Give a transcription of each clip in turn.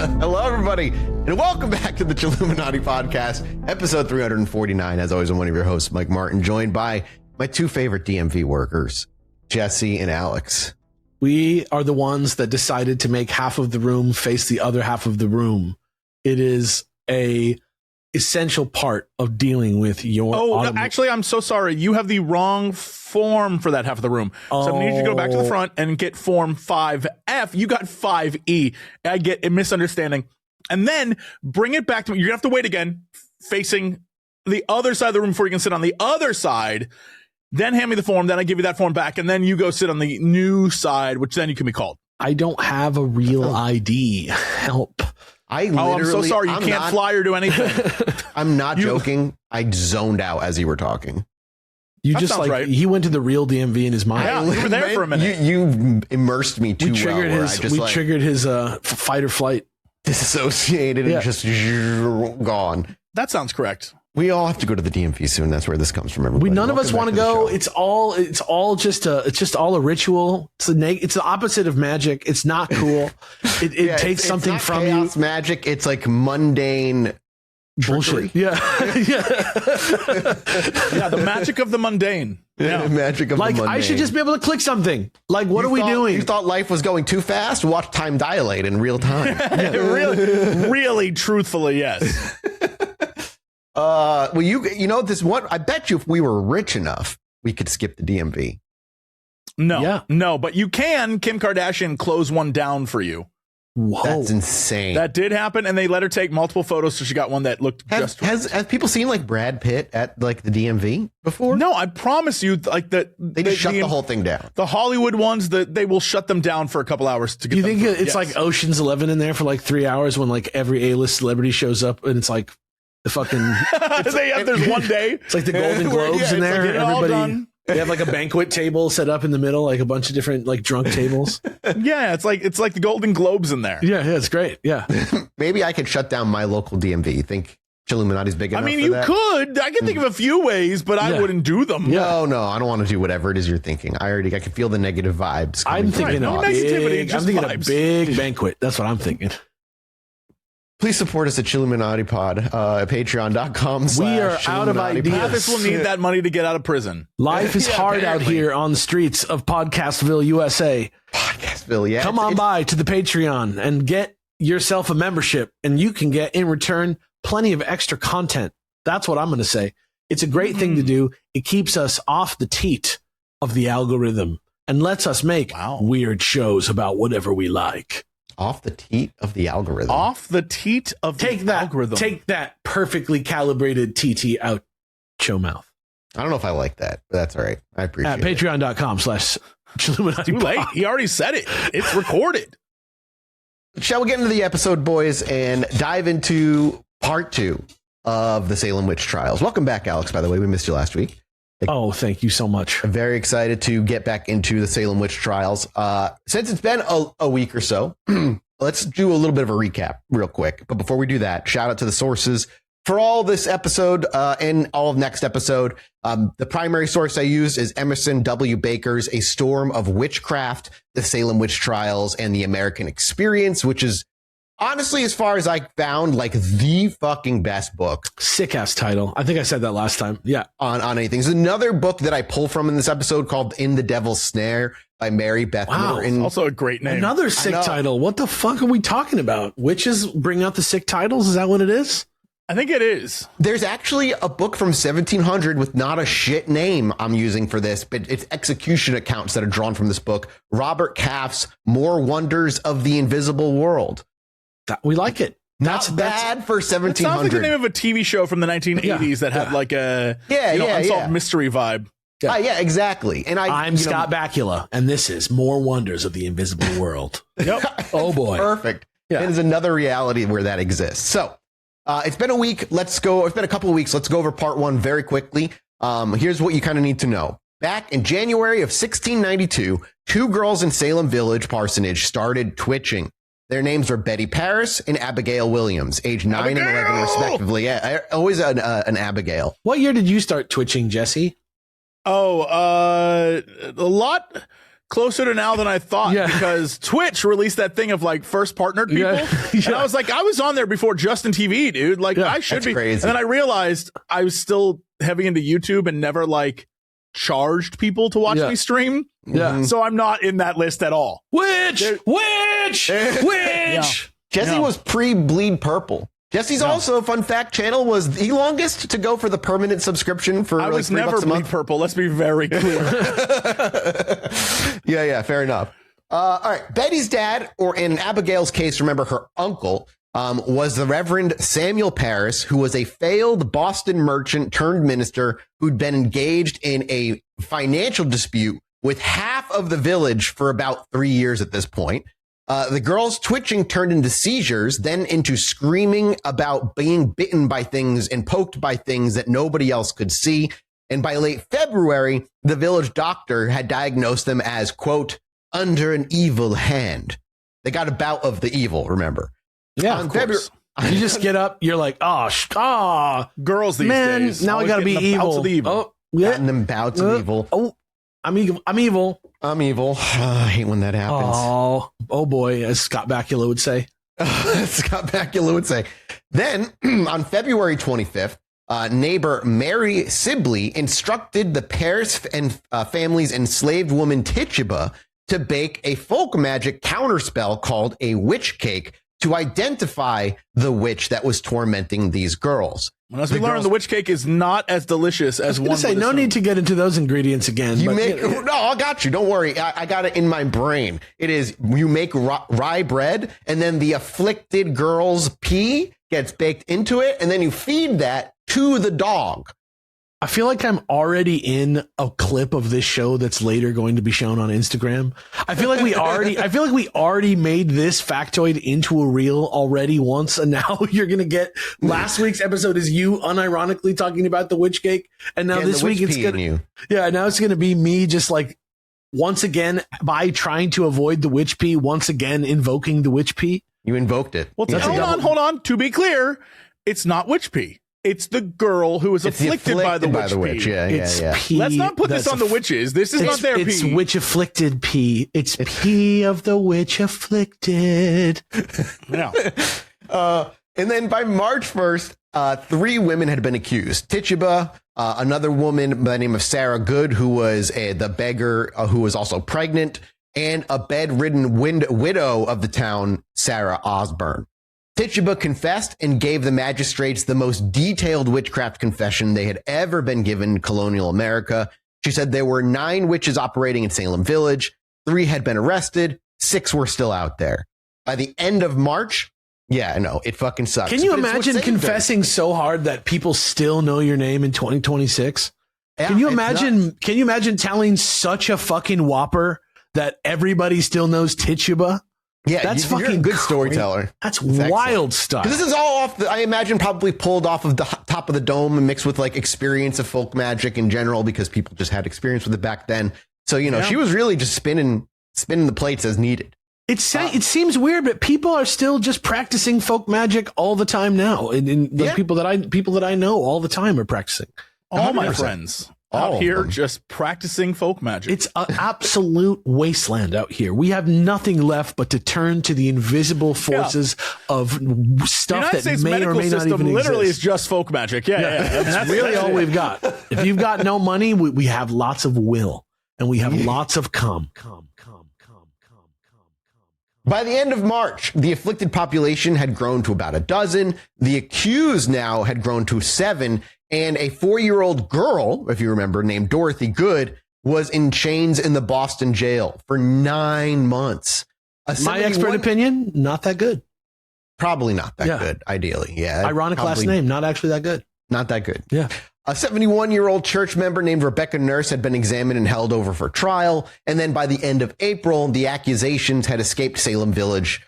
Hello, everybody, and welcome back to the Chilluminati podcast, episode 349. As always, I'm one of your hosts, Mike Martin, joined by my two favorite DMV workers, Jesse and Alex. We are the ones that decided to make half of the room face the other half of the room. It is a essential part of dealing with your actually, I'm so sorry. You have the wrong form for that half of the room. So I need you to go back to the front and get form 5F. You got 5E. I get a misunderstanding. And then bring it back to me. You're going to have to wait again, facing the other side of the room before you can sit on the other side. Then hand me the form. Then I give you that form back. And then you go sit on the new side, which then you can be called. I don't have a real ID. Help. I'm so sorry. You can't fly or do anything. I'm not joking. I zoned out as you were talking. You just like right. He went to the real DMV in his mind. Yeah, you were there for a minute. You immersed me too triggered well. We triggered his fight or flight. Disassociated and just gone. That sounds correct. We all have to go to the DMV soon. That's where this comes from. Everybody. None of us want to go. It's all just a ritual. It's the opposite of magic. It's not cool. It takes something from chaos you. Magic. It's like mundane bullshit. Yeah. Yeah. The magic of the mundane. Yeah. Magic of the mundane. I should just be able to click something. Like, what are we doing? You thought life was going too fast? Watch time dilate in real time. really, truthfully, yes. Well, you know this one. I bet you if we were rich enough, we could skip the DMV. No, but you can. Kim Kardashian close one down for you. Whoa, that's insane. That did happen, and they let her take multiple photos, so she got one that looked just right. Has people seen like Brad Pitt at like the DMV before? No, I promise you, like that they just shut the whole thing down. The Hollywood ones, they will shut them down for a couple hours to get. You think it's like Ocean's 11 in there for like 3 hours when like every A-list celebrity shows up and it's like the fucking. There's one day. It's like the Golden Globes in there. Like everybody. They have like a banquet table set up in the middle, like a bunch of different like drunk tables. Yeah, it's like the Golden Globes in there. Yeah, it's great. Yeah. Maybe I could shut down my local DMV. You think Chilluminati's big enough? I mean, you could. I can think of a few ways, but I wouldn't do them. No, I don't want to do whatever it is you're thinking. I can feel the negative vibes. I'm thinking a big banquet. That's what I'm thinking. Please support us at Chilluminati Pod at patreon.com. We are out of ideas. Mathas will need that money to get out of prison. Life is hard out here on the streets of Podcastville, USA. Podcastville, yeah. Come on by to the Patreon and get yourself a membership, and you can get in return plenty of extra content. That's what I'm going to say. It's a great thing to do. It keeps us off the teat of the algorithm and lets us make weird shows about whatever we like. Off the teat of the algorithm. Off the teat of the algorithm. Take that perfectly calibrated TT out show mouth. I don't know if I like that, but that's all right. I appreciate it. At patreon.com/Chilluminati. Too late. He already said it. It's recorded. Shall we get into the episode, boys, and dive into part 2 of the Salem Witch Trials? Welcome back, Alex, by the way. We missed you last week. Oh, thank you so much. I'm very excited to get back into the Salem Witch Trials. Since it's been a week or so, let's do a little bit of a recap real quick. But before we do that, shout out to the sources for all this episode and all of next episode. The primary source I used is Emerson W. Baker's A Storm of Witchcraft, the Salem Witch Trials, and the American Experience, which is honestly, as far as I found, like the fucking best book. Sick ass title. I think I said that last time. Yeah. On anything. There's another book that I pull from in this episode called In the Devil's Snare by Mary Beth Norton. Also a great name. Another sick title. What the fuck are we talking about? Witches bring out the sick titles? Is that what it is? I think it is. There's actually a book from 1700 with not a shit name I'm using for this, but it's execution accounts that are drawn from this book. Robert Caff's More Wonders of the Invisible World. We like it. That's bad for 1700. That sounds like the name of a TV show from the 1980s that had like a unsolved mystery vibe. Yeah, exactly. And I'm Scott Bakula, and this is More Wonders of the Invisible World. Yep. Oh boy. Perfect. Yeah. It is another reality where that exists. So it's been a week. It's been a couple of weeks. Let's go over part 1 very quickly. Here's what you kind of need to know. Back in January of 1692, 2 girls in Salem Village Parsonage started twitching. Their names were Betty Paris and Abigail Williams, age 9 and 11 respectively. Yeah, always an Abigail. What year did you start twitching, Jesse? Oh, a lot closer to now than I thought because Twitch released that thing of like first partnered people. And I was like, I was on there before Justin TV, dude. Like I should be. Crazy. And then I realized I was still heavy into YouTube and never like charged people to watch me stream. Yeah. So I'm not in that list at all. Witch. Jesse was pre-Bleed Purple. Jesse's also, fun fact, channel was the longest to go for the permanent subscription for I like was $3 never a month. Bleed Purple. Let's be very clear. Yeah, fair enough. All right. Betty's dad, or in Abigail's case, remember her uncle, was the Reverend Samuel Parris, who was a failed Boston merchant turned minister who'd been engaged in a financial dispute with half of the village for about 3 years at this point. The girl's twitching turned into seizures, then into screaming about being bitten by things and poked by things that nobody else could see. And by late February, the village doctor had diagnosed them as, quote, under an evil hand. They got a bout of the evil, remember? Yeah, On of course. You just get up, you're like, Girls these days. now I gotta be evil. Oh, gotten them bouts of evil. Oh, I'm evil. I'm evil. I hate when that happens. Oh boy, as Scott Bakula would say. Scott Bakula would say. Then on February 25th, neighbor Mary Sibley instructed the Parris and family's enslaved woman Tituba to bake a folk magic counterspell called a witch cake to identify the witch that was tormenting these girls. As we learned, the witch cake is not as delicious as one. Say no need to get into those ingredients again. No, I got you. Don't worry. I got it in my brain. It is you make rye bread, and then the afflicted girl's pee gets baked into it, and then you feed that to the dog. I feel like I'm already in a clip of this show that's later going to be shown on Instagram. I feel like we already made this factoid into a reel already once, and now you're gonna get last week's episode is you unironically talking about the witch cake, and now this week it's gonna be me just like once again by trying to avoid the witch pee, once again invoking the witch pee. You invoked it. Well, hold on. To be clear, it's not witch pee. It's the girl who is afflicted by the witch. Yeah. Pee. Let's not put this on the witches. This is not their pee. It's witch afflicted pee. It's pee of the witch afflicted. Yeah. And then by March 1st, 3 women had been accused. Tituba, another woman by the name of Sarah Good, who was the beggar who was also pregnant, and a bedridden widow of the town, Sarah Osborne. Tituba confessed and gave the magistrates the most detailed witchcraft confession they had ever been given in colonial America. She said there were 9 witches operating in Salem Village. 3 had been arrested. 6 were still out there. By the end of March, yeah, no, it fucking sucks. Can you imagine confessing so hard that people still know your name in 2026? Yeah, Can you imagine telling such a fucking whopper that everybody still knows Tituba? Yeah, that's you're fucking a good storyteller. That's wild stuff. This is all off I imagine probably pulled off of the top of the dome and mixed with like experience of folk magic in general, because people just had experience with it back then. So, she was really just spinning the plates as needed. It seems weird, but people are still just practicing folk magic all the time now. And people that I know all the time are practicing. All my friends out here just practicing folk magic. It's an absolute wasteland out here. We have nothing left but to turn to the invisible forces of stuff that may or may not even exist. Literally is just folk magic. Yeah. That's really all we've got. If you've got no money, we have lots of will, and we have lots of come. By the end of March, the afflicted population had grown to about a dozen. The accused now had grown to 7. And a 4-year-old girl, if you remember, named Dorothy Good, was in chains in the Boston jail for 9 months. My expert opinion, not that good. Probably not that good, ideally. Yeah. Ironic last name, not actually that good. Not that good. Yeah. A 71-year-old church member named Rebecca Nurse had been examined and held over for trial. And then by the end of April, the accusations had escaped Salem Village,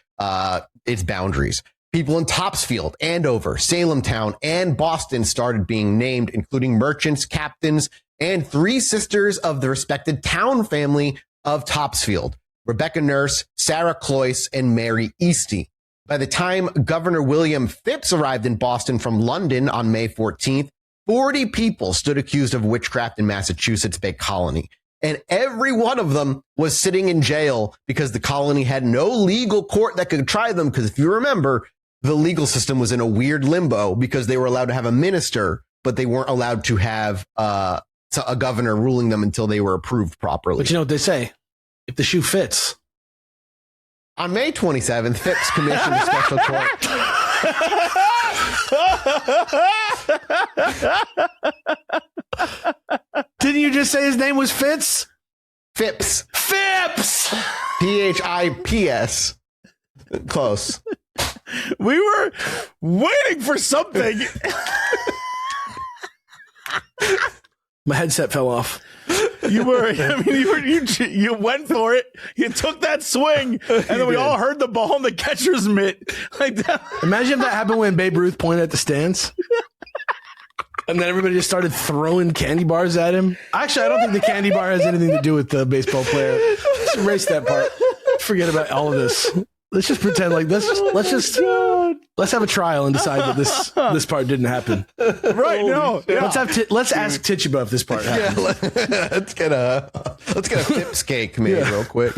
its boundaries. People in Topsfield, Andover, Salem Town, and Boston started being named, including merchants, captains, and 3 sisters of the respected town family of Topsfield: Rebecca Nurse, Sarah Cloyce, and Mary Easty. By the time Governor William Phipps arrived in Boston from London on May 14th, 40 people stood accused of witchcraft in Massachusetts Bay Colony. and every one of them was sitting in jail because the colony had no legal court that could try them. Because if you remember, the legal system was in a weird limbo because they were allowed to have a minister, but they weren't allowed to have a governor ruling them until they were approved properly. But you know what they say? If the shoe fits. On May 27th, Phipps commissioned a special court. Didn't you just say his name was Fitz? Phipps. Phipps! P-H-I-P-S. Close. We were waiting for something. My headset fell off. You went for it. You took that swing, and then we all heard the ball in the catcher's mitt. Like that. Imagine if that happened when Babe Ruth pointed at the stands. And then everybody just started throwing candy bars at him. Actually, I don't think the candy bar has anything to do with the baseball player. Let's erase that part. Forget about all of this. Let's just pretend like let's have a trial and decide that this part didn't happen. Right? No. Yeah. Let's ask Tituba if this part happened. Yeah, let's get a Phipps cake made real quick.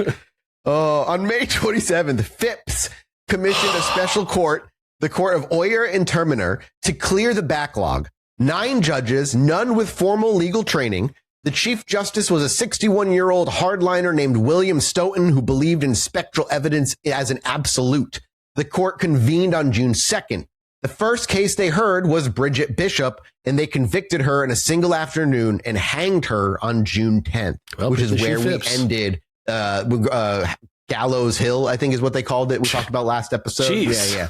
On May 27th, Phipps commissioned a special court, the Court of Oyer and Terminer, to clear the backlog. 9 judges, none with formal legal training. The Chief Justice was a 61-year-old hardliner named William Stoughton who believed in spectral evidence as an absolute. The court convened on June 2nd. The first case they heard was Bridget Bishop, and they convicted her in a single afternoon and hanged her on June 10th, which is where we ended Gallows Hill, I think is what they called it. We talked about last episode. Jeez. Yeah.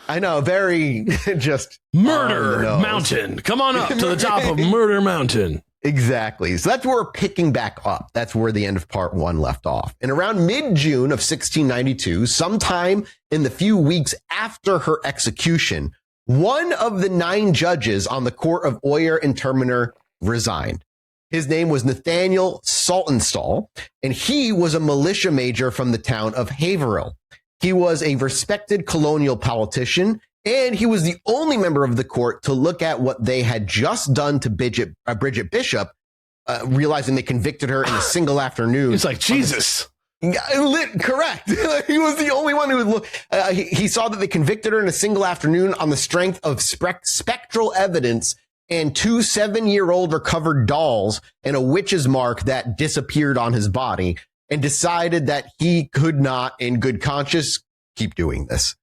I know, very just Murder Mountain. Come on up to the top of Murder Mountain. Exactly. So that's where we're picking back up. That's where the end of part 1 left off. And around mid-June of 1692, sometime in the few weeks after her execution, one of the 9 judges on the Court of Oyer and Terminer resigned. His name was Nathaniel Saltonstall, and he was a militia major from the town of Haverhill. He was a respected colonial politician, and he was the only member of the court to look at what they had just done to Bridget Bishop, realizing they convicted her in a single afternoon. It's like, Jesus. Correct. He was the only one who would look. He saw that they convicted her in a single afternoon on the strength of spectral evidence and 2 7-year-old recovered dolls and a witch's mark that disappeared on his body, and decided that he could not, in good conscience, keep doing this.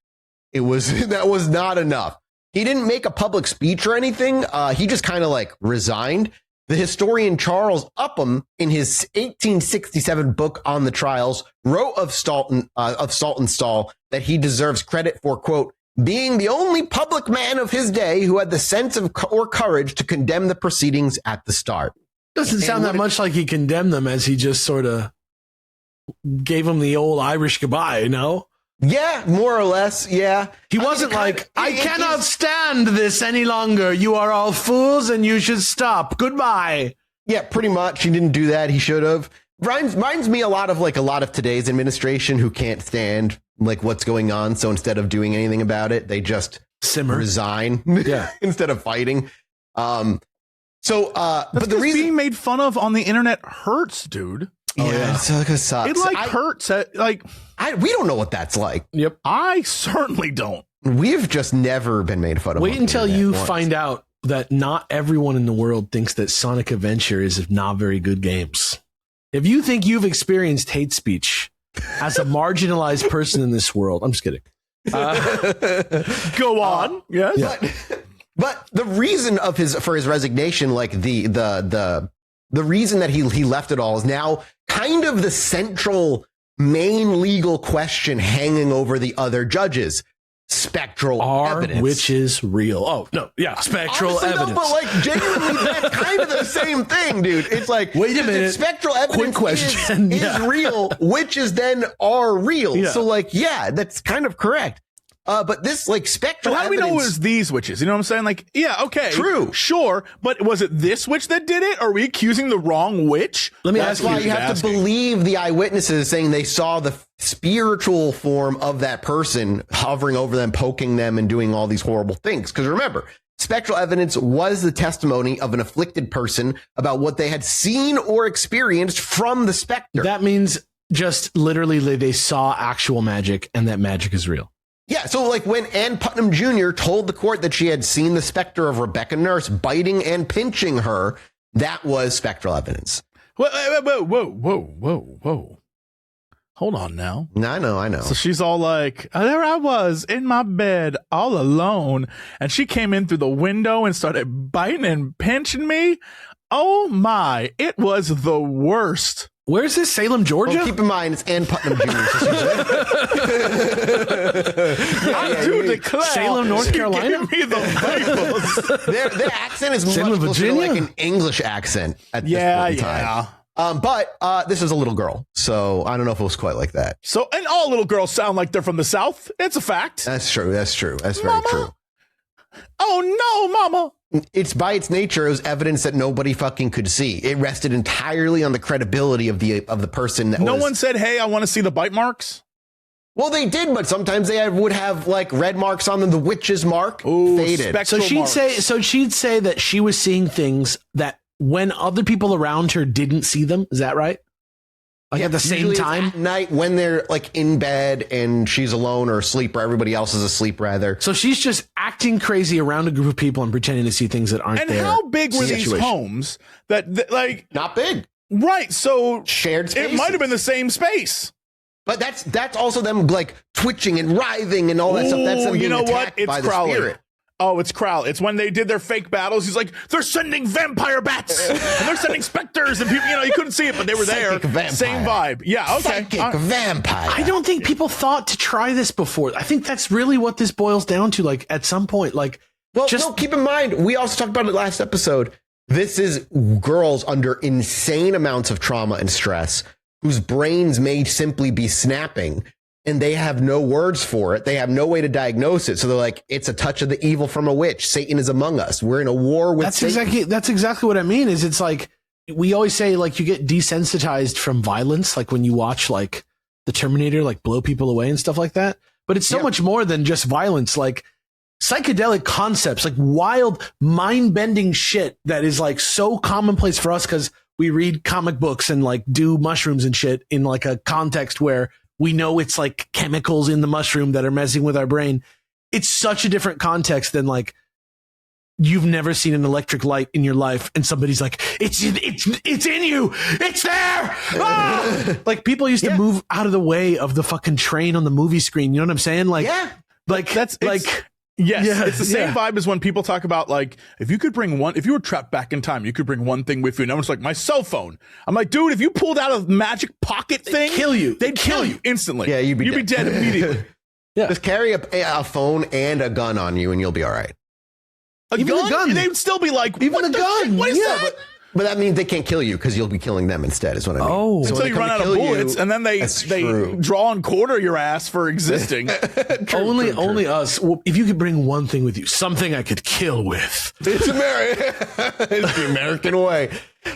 That was not enough. He didn't make a public speech or anything. He just kind of resigned. The historian Charles Upham, in his 1867 book on the trials, wrote of Saltonstall that he deserves credit for, quote, being the only public man of his day who had the sense or courage to condemn the proceedings at the start. Doesn't sound that much like he condemned them as he just sort of gave them the old Irish goodbye, Yeah, more or less, yeah. He wasn't I cannot stand this any longer. You are all fools and you should stop. Goodbye. Yeah, pretty much. He didn't do that. He should have. Reminds me a lot of today's administration who can't stand what's going on. So instead of doing anything about it, they just resign instead of fighting. But the reason being made fun of on the internet hurts, dude. Yeah, it sucks. It hurts. We don't know what that's like. Yep. I certainly don't. We've just never been made fun of. Wait until you find out that not everyone in the world thinks that Sonic Adventure is not very good games. If you think you've experienced hate speech as a marginalized person in this world, I'm just kidding. Go on. Yes. Yeah. But the reason for his resignation, the reason that he left it all is now kind of the central main legal question hanging over the other judges. Spectral evidence. Are witches real? Oh, no. Yeah. Spectral Honestly, evidence. No, but genuinely, that's kind of the same thing, dude. It's like, wait a minute. If spectral evidence question. is real, witches then are real. Yeah. So that's kind of correct. But this spectral But how do we know it was these witches? You know what I'm saying? Yeah, okay. True. Sure. But was it this witch that did it? Are we accusing the wrong witch? Let me That's ask why you. you have to believe the eyewitnesses saying they saw the spiritual form of that person hovering over them, poking them, and doing all these horrible things. Because remember, spectral evidence was the testimony of an afflicted person about what they had seen or experienced from the specter. That means just literally they saw actual magic and that magic is real. Yeah, so like when Ann Putnam Jr. told the court that she had seen the specter of Rebecca Nurse biting and pinching her, that was spectral evidence. Whoa. Hold on now. I know. So she's all like, there I was in my bed all alone. And she came in through the window and started biting and pinching me. Oh my, it was the worst. Where's this? Salem, Georgia? Well, keep in mind, it's Ann Putnam Jr. I do declare. Salem, North Carolina? Give me the Bibles. Their accent is Salem, much closer to Virginia? like an English accent at this point in time. But this is a little girl, so I don't know if it was quite like that. So, and all little girls sound like they're from the South. It's a fact. That's true. That's very true. Oh, no, mama. It's by its nature, it was evidence that nobody fucking could see. It rested entirely on the credibility of the person. No one said, hey, I want to see the bite marks. Well, they did, but sometimes they would have like red marks on them. The witch's mark faded. So she'd say that she was seeing things that when other people around her didn't see them. Is that right? Like at the same time? At night when they're like in bed and she's alone or asleep or everybody else is asleep rather. So she's just acting crazy around a group of people and pretending to see things that aren't there. And how big were these homes that like not big? Right. So shared spaces. It might have been the same space. But that's also them like twitching and writhing and all that stuff. That's them being attacked by the spirit. Oh, it's Crowley. It's when they did their fake battles. He's like, they're sending vampire bats and they're sending specters and people, you couldn't see it, but they were there. Vampire. Same vibe. Yeah. Okay. Psychic vampire. I don't think people thought to try this before. I think that's really what this boils down to. Like at some point, like, no, keep in mind, we also talked about it last episode. This is girls under insane amounts of trauma and stress whose brains may simply be snapping. And they have no words for it. They have no way to diagnose it. So they're like, it's a touch of the evil from a witch. Satan is among us. We're in a war with Satan. That's exactly what I mean. Is it's like, we always say like you get desensitized from violence. Like when you watch like the Terminator, like blow people away and stuff like that. But it's so much more than just violence. Like psychedelic concepts, like wild mind bending shit that is like so commonplace for us. Cause we read comic books and like do mushrooms and shit in like a context where we know it's like chemicals in the mushroom that are messing with our brain. It's such a different context than like you've never seen an electric light in your life and somebody's like, it's in you. It's there. Ah! Like people used to move out of the way of the fucking train on the movie screen. You know what I'm saying? Like, yes, it's the same vibe as when people talk about like, if you were trapped back in time, you could bring one thing with you. And everyone's like, my cell phone. I'm like, dude, if you pulled out a magic pocket thing, they'd kill you instantly. Yeah, you'd be dead immediately. Just carry a phone and a gun on you and you'll be all right. A gun? They'd still be like, even the gun. What is that? But that means they can't kill you because you'll be killing them instead is what I mean. Oh. So until you run out of bullets and then they draw and quarter your ass for existing. Only us. Well, if you could bring one thing with you, something I could kill with. It's it's the American way.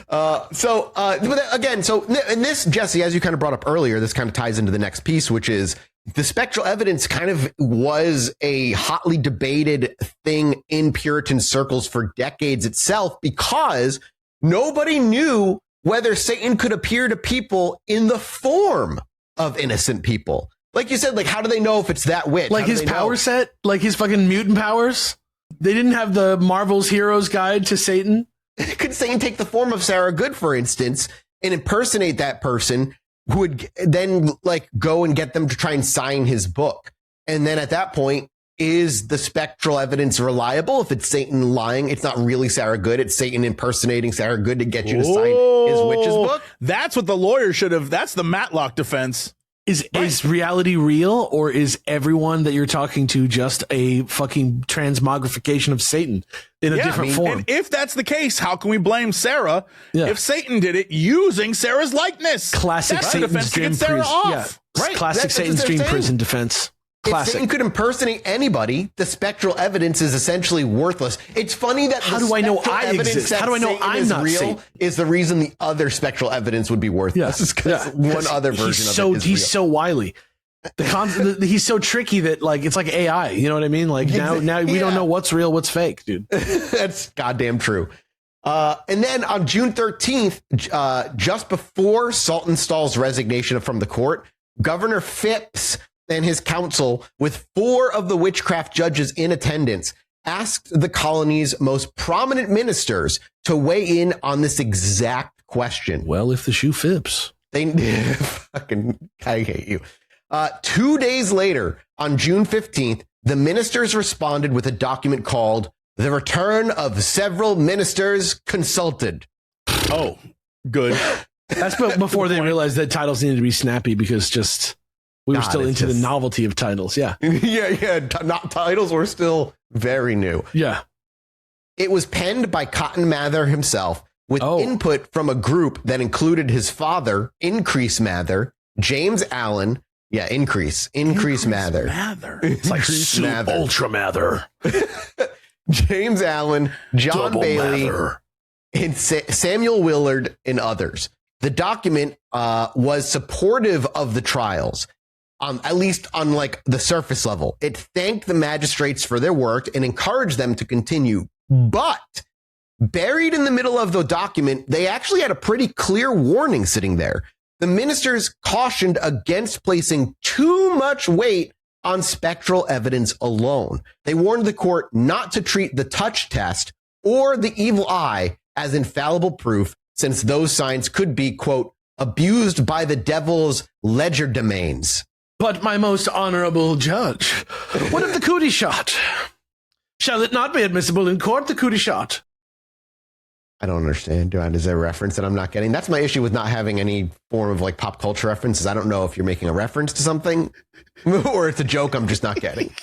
And this, Jesse, as you kind of brought up earlier, this kind of ties into the next piece, which is the spectral evidence kind of was a hotly debated thing in Puritan circles for decades itself because nobody knew whether Satan could appear to people in the form of innocent people. Like you said, like, how do they know if it's that witch? Like his power set? Like his fucking mutant powers? They didn't have the Marvel's Hero's Guide to Satan? Could Satan take the form of Sarah Good, for instance, and impersonate that person who would then like go and get them to try and sign his book? And then at that point, is the spectral evidence reliable? If it's Satan lying, it's not really Sarah Good. It's Satan impersonating Sarah Good to get you to sign his witch's book. That's what the lawyer should have. That's the Matlock defense. Is reality real, or is everyone that you're talking to just a fucking transmogrification of Satan in a different form? And if that's the case, how can we blame Sarah if Satan did it using Sarah's likeness? Classic Satan's dream prison. Classic Satan's dream prison defense. Classic. If Satan could impersonate anybody, the spectral evidence is essentially worthless. It's funny that how do I know I exist? How do I know I'm not real? Satan? Is the reason the other spectral evidence would be worthless? Is because one other version of it is real. He's so wily. He's so tricky that like it's like AI. You know what I mean? Like now we don't know what's real, what's fake, dude. That's goddamn true. And then on June 13th, just before Saltonstall's resignation from the court, Governor Phipps and his council, with 4 of the witchcraft judges in attendance, asked the colony's most prominent ministers to weigh in on this exact question. Well, if the shoe fits. I hate you. 2 days later, on June 15th, the ministers responded with a document called The Return of Several Ministers Consulted. Oh, good. That's before they realized that titles needed to be snappy because we were still into the novelty of titles. Yeah. Titles were still very new. Yeah. It was penned by Cotton Mather himself with input from a group that included his father, Increase Mather, James Allen. Yeah, Increase Mather. It's like Mather. Ultra Mather. James Allen, John Double Bailey, Mather. and Samuel Willard, and others. The document was supportive of the trials, at least on like the surface level. It thanked the magistrates for their work and encouraged them to continue. But buried in the middle of the document, they actually had a pretty clear warning sitting there. The ministers cautioned against placing too much weight on spectral evidence alone. They warned the court not to treat the touch test or the evil eye as infallible proof, since those signs could be, quote, abused by the devil's legerdemains. But my most honorable judge, what of the cootie shot? Shall it not be admissible in court, the cootie shot? I don't understand. Is there a reference that I'm not getting? That's my issue with not having any form of like pop culture references. I don't know if you're making a reference to something or it's a joke I'm just not getting.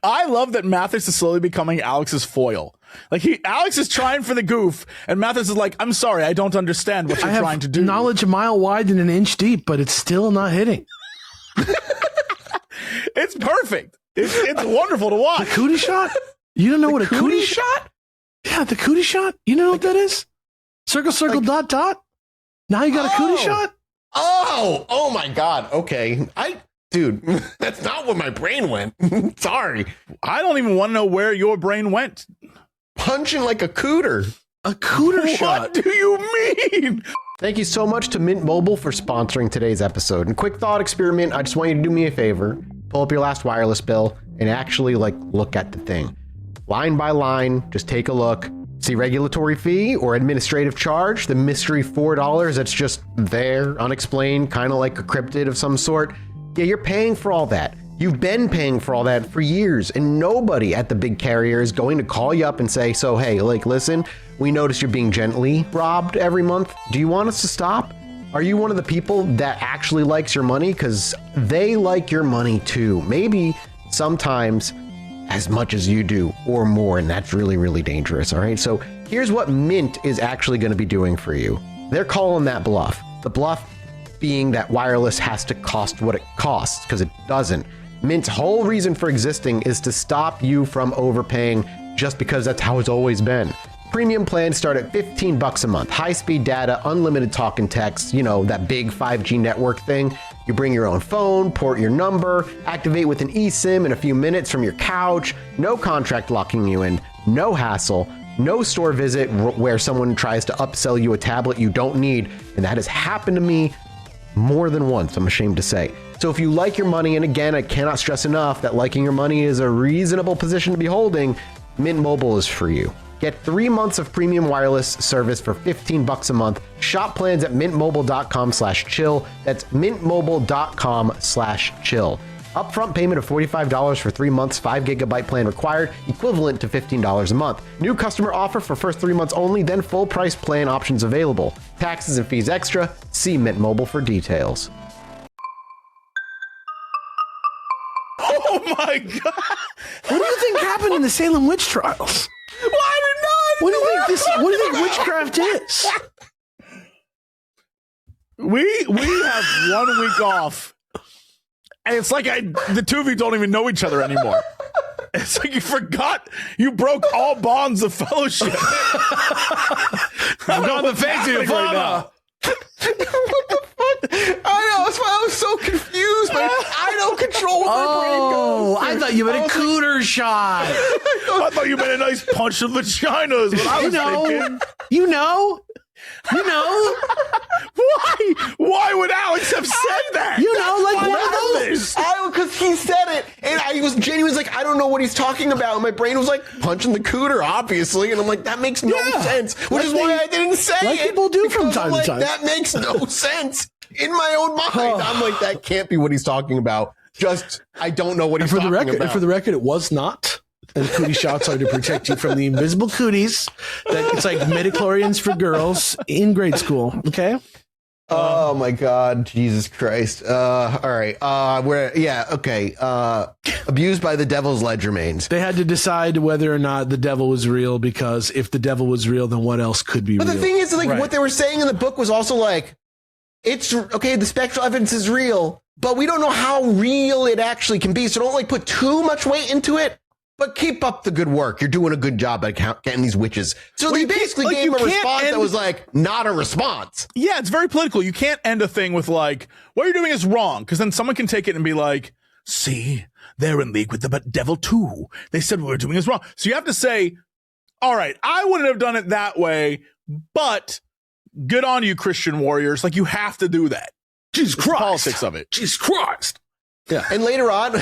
I love that Mathas is slowly becoming Alex's foil. Like Alex is trying for the goof, and Mathas is like, I'm sorry, I don't understand what you're trying to do. Knowledge a mile wide and an inch deep, but it's still not hitting. It's perfect. It's wonderful to watch. The cootie shot? You don't know what a cootie shot? Yeah, the cootie shot. You know what that is? Circle, circle, dot, dot. Now you got a cootie shot? Oh my God. Okay. Dude, that's not where my brain went. Sorry. I don't even want to know where your brain went. Punching like a cooter. A cooter shot. What do you mean? Thank you so much to Mint Mobile for sponsoring today's episode. And quick thought experiment. I just want you to do me a favor. Pull up your last wireless bill and actually look at the thing. Line by line, just take a look. See regulatory fee or administrative charge, the mystery $4 that's just there, unexplained, kind of like a cryptid of some sort. Yeah, you're paying for all that. You've been paying for all that for years, and nobody at the big carrier is going to call you up and say, so, hey, listen, we notice you're being gently robbed every month. Do you want us to stop? Are you one of the people that actually likes your money? Because they like your money too. Maybe sometimes as much as you do or more, and that's really, really dangerous. All right, so here's what Mint is actually going to be doing for you. They're calling that bluff. The bluff being that wireless has to cost what it costs, because it doesn't. Mint's whole reason for existing is to stop you from overpaying just because that's how it's always been. Premium plans start at $15 a month. High-speed data, unlimited talk and text, that big 5G network thing. You bring your own phone, port your number, activate with an eSIM in a few minutes from your couch. No contract locking you in, no hassle, no store visit where someone tries to upsell you a tablet you don't need. And that has happened to me more than once, I'm ashamed to say. So if you like your money, and again, I cannot stress enough that liking your money is a reasonable position to be holding, Mint Mobile is for you. Get 3 months of premium wireless service for $15 a month. Shop plans at mintmobile.com/chill. That's mintmobile.com/chill. Upfront payment of $45 for 3 months, 5 gigabyte plan required, equivalent to $15 a month. New customer offer for first 3 months only, then full price plan options available. Taxes and fees extra. See Mint Mobile for details. Oh my God. What do you think happened in the Salem Witch Trials? Why did not? What do you think witchcraft is? We have 1 week off, and it's like the two of you don't even know each other anymore. It's like you forgot. You broke all bonds of fellowship. I'm on the face of your right now. What the fuck? I know. That's why I was so confused. But I don't control where my brain goes. I thought you meant a cooter shot. I thought you meant a nice punch of vagina is what I was thinking. You know. Why would Alex have said that? Like one of those. Because he said it, and I was genuinely like, I don't know what he's talking about. And my brain was like, punching the cooter, obviously. And I'm like, that makes no sense, which is why I didn't say like it. People do from time to time. That makes no sense in my own mind. I'm like, that can't be what he's talking about. Just, I don't know what he's talking about. And for the record, it was not. And cootie shots are to protect you from the invisible cooties. It's like midichlorians for girls in grade school. Okay. Oh my God, Jesus Christ. All right. Okay. Abused by the devil's ledger mains. They had to decide whether or not the devil was real, because if the devil was real, then what else could be real? But the thing is, like, what they were saying in the book was also like, it's okay, the spectral evidence is real, but we don't know how real it actually can be. So don't like put too much weight into it. But keep up the good work. You're doing a good job at getting these witches. So they basically gave him a response that was like, not a response. Yeah, it's very political. You can't end a thing with like, what you're doing is wrong. Because then someone can take it and be like, see, they're in league with the devil too. They said what we're doing is wrong. So you have to say, all right, I wouldn't have done it that way, but good on you, Christian warriors. Like, you have to do that. Jesus Christ. The politics of it. Jesus Christ. Yeah. And later on...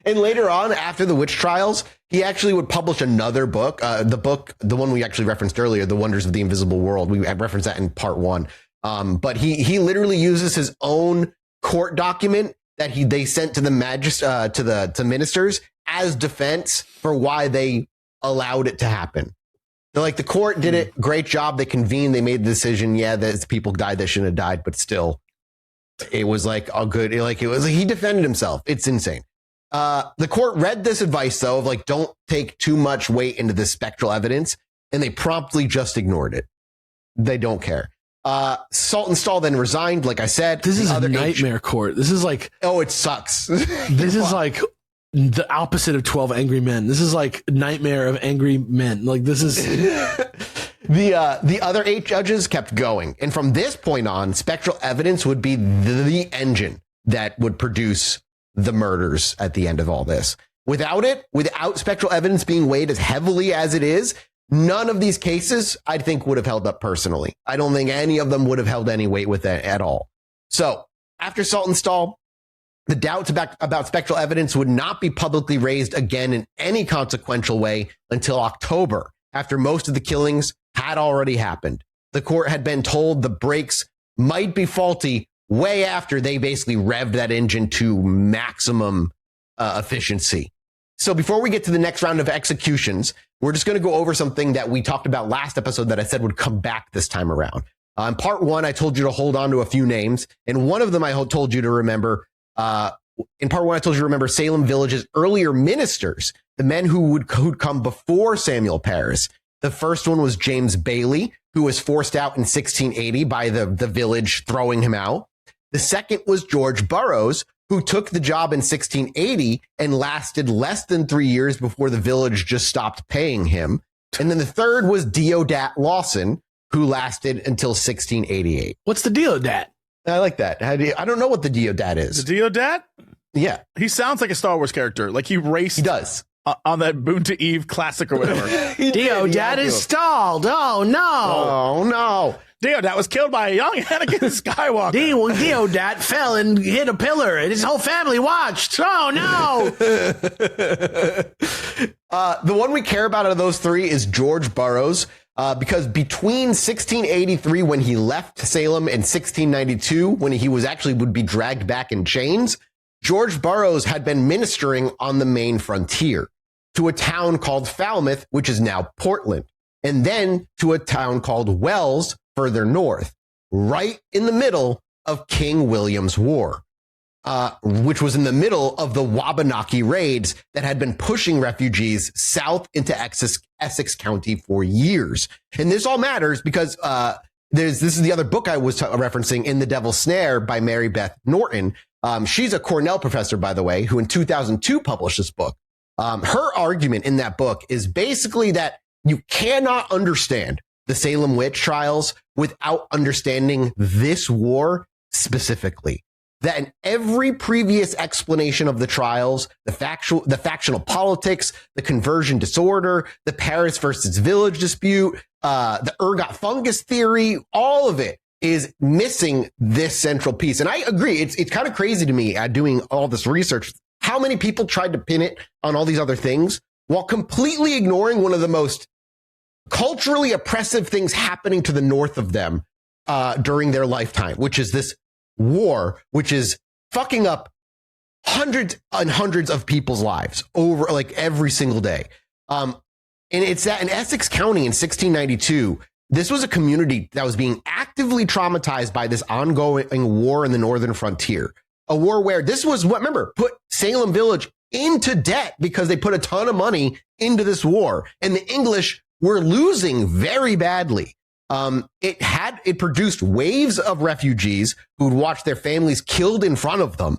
And later on, after the witch trials, he actually would publish another book. The one we actually referenced earlier, The Wonders of the Invisible World. We referenced that in part 1. But he literally uses his own court document that they sent to the to ministers as defense for why they allowed it to happen. They're like, the court did it, great job. They convened, they made the decision. Yeah, that people died that shouldn't have died, but still, it was like a good. He defended himself. It's insane. The court read this advice, though, of like, don't take too much weight into this spectral evidence, and they promptly just ignored it. They don't care. Saltonstall then resigned, like I said. This is a nightmare court. This is like... Oh, it sucks. This is like the opposite of 12 Angry Men. This is like Nightmare of Angry Men. Like, this is... The other 8 judges kept going. And from this point on, spectral evidence would be the engine that would produce the murders at the end of all this. Without spectral evidence being weighed as heavily as it is, none of these cases, I think, would have held up personally. I don't think any of them would have held any weight with it at all. So after Saltonstall, the doubts about spectral evidence would not be publicly raised again in any consequential way until October, after most of the killings had already happened. The court had been told the brakes might be faulty way after they basically revved that engine to maximum efficiency. So before we get to the next round of executions, we're just going to go over something that we talked about last episode that I said would come back this time around. In part 1, I told you to hold on to a few names, and one of them I told you to remember. In part 1, I told you to remember Salem Village's earlier ministers, the men who'd come before Samuel Parris. The first one was James Bailey, who was forced out in 1680 by the village throwing him out. The second was George Burroughs, who took the job in 1680 and lasted less than 3 years before the village just stopped paying him. And then the third was Deodat Lawson, who lasted until 1688. What's the Deodat? I like that. I don't know what the Deodat is. The Deodat? Yeah. He sounds like a Star Wars character. Like he raced. He does. On that Boon to Eve classic or whatever. Deodat is stalled. Oh, no. Oh, no. Deodat was killed by a young Anakin Skywalker. Deodat fell and hit a pillar, and his whole family watched. Oh, no. The one we care about out of those 3 is George Burroughs, because between 1683, when he left Salem, and 1692, when he would be dragged back in chains, George Burroughs had been ministering on the main frontier to a town called Falmouth, which is now Portland, and then to a town called Wells, further north, right in the middle of King William's War, which was in the middle of the Wabanaki raids that had been pushing refugees south into Essex County for years. And this all matters because this is the other book I was referencing, In the Devil's Snare by Mary Beth Norton. She's a Cornell professor, by the way, who in 2002 published this book. Her argument in that book is basically that you cannot understand the Salem Witch Trials without understanding this war specifically. that in every previous explanation of the trials, the factional politics, the conversion disorder, the Paris versus Village dispute, the ergot fungus theory, all of it is missing this central piece. And I agree. It's kind of crazy to me doing all this research, how many people tried to pin it on all these other things while completely ignoring one of the most culturally oppressive things happening to the north of them during their lifetime, which is this war, which is fucking up hundreds and hundreds of people's lives over like every single day. And it's that in Essex County in 1692, this was a community that was being actively traumatized by this ongoing war in the northern frontier. A war where this was what, remember, put Salem Village into debt because they put a ton of money into this war. And the English were losing very badly. It produced waves of refugees who'd watch their families killed in front of them.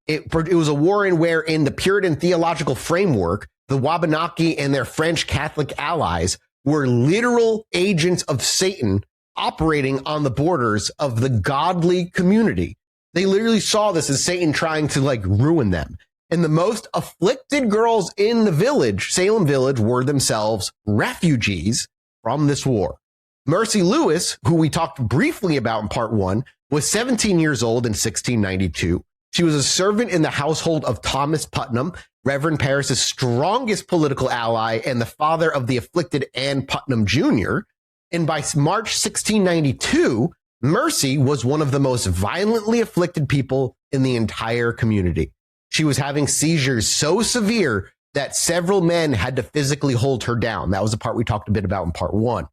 It was a war in the Puritan theological framework, the Wabanaki and their French Catholic allies were literal agents of Satan operating on the borders of the godly community. They literally saw this as Satan trying to like ruin them. And the most afflicted girls in the village, Salem Village, were themselves refugees from this war. Mercy Lewis, who we talked briefly about in part 1, was 17 years old in 1692. She was a servant in the household of Thomas Putnam, Reverend Paris's strongest political ally and the father of the afflicted Ann Putnam Jr. And by March 1692, Mercy was one of the most violently afflicted people in the entire community. She was having seizures so severe that several men had to physically hold her down. That was the part we talked a bit about in part 1.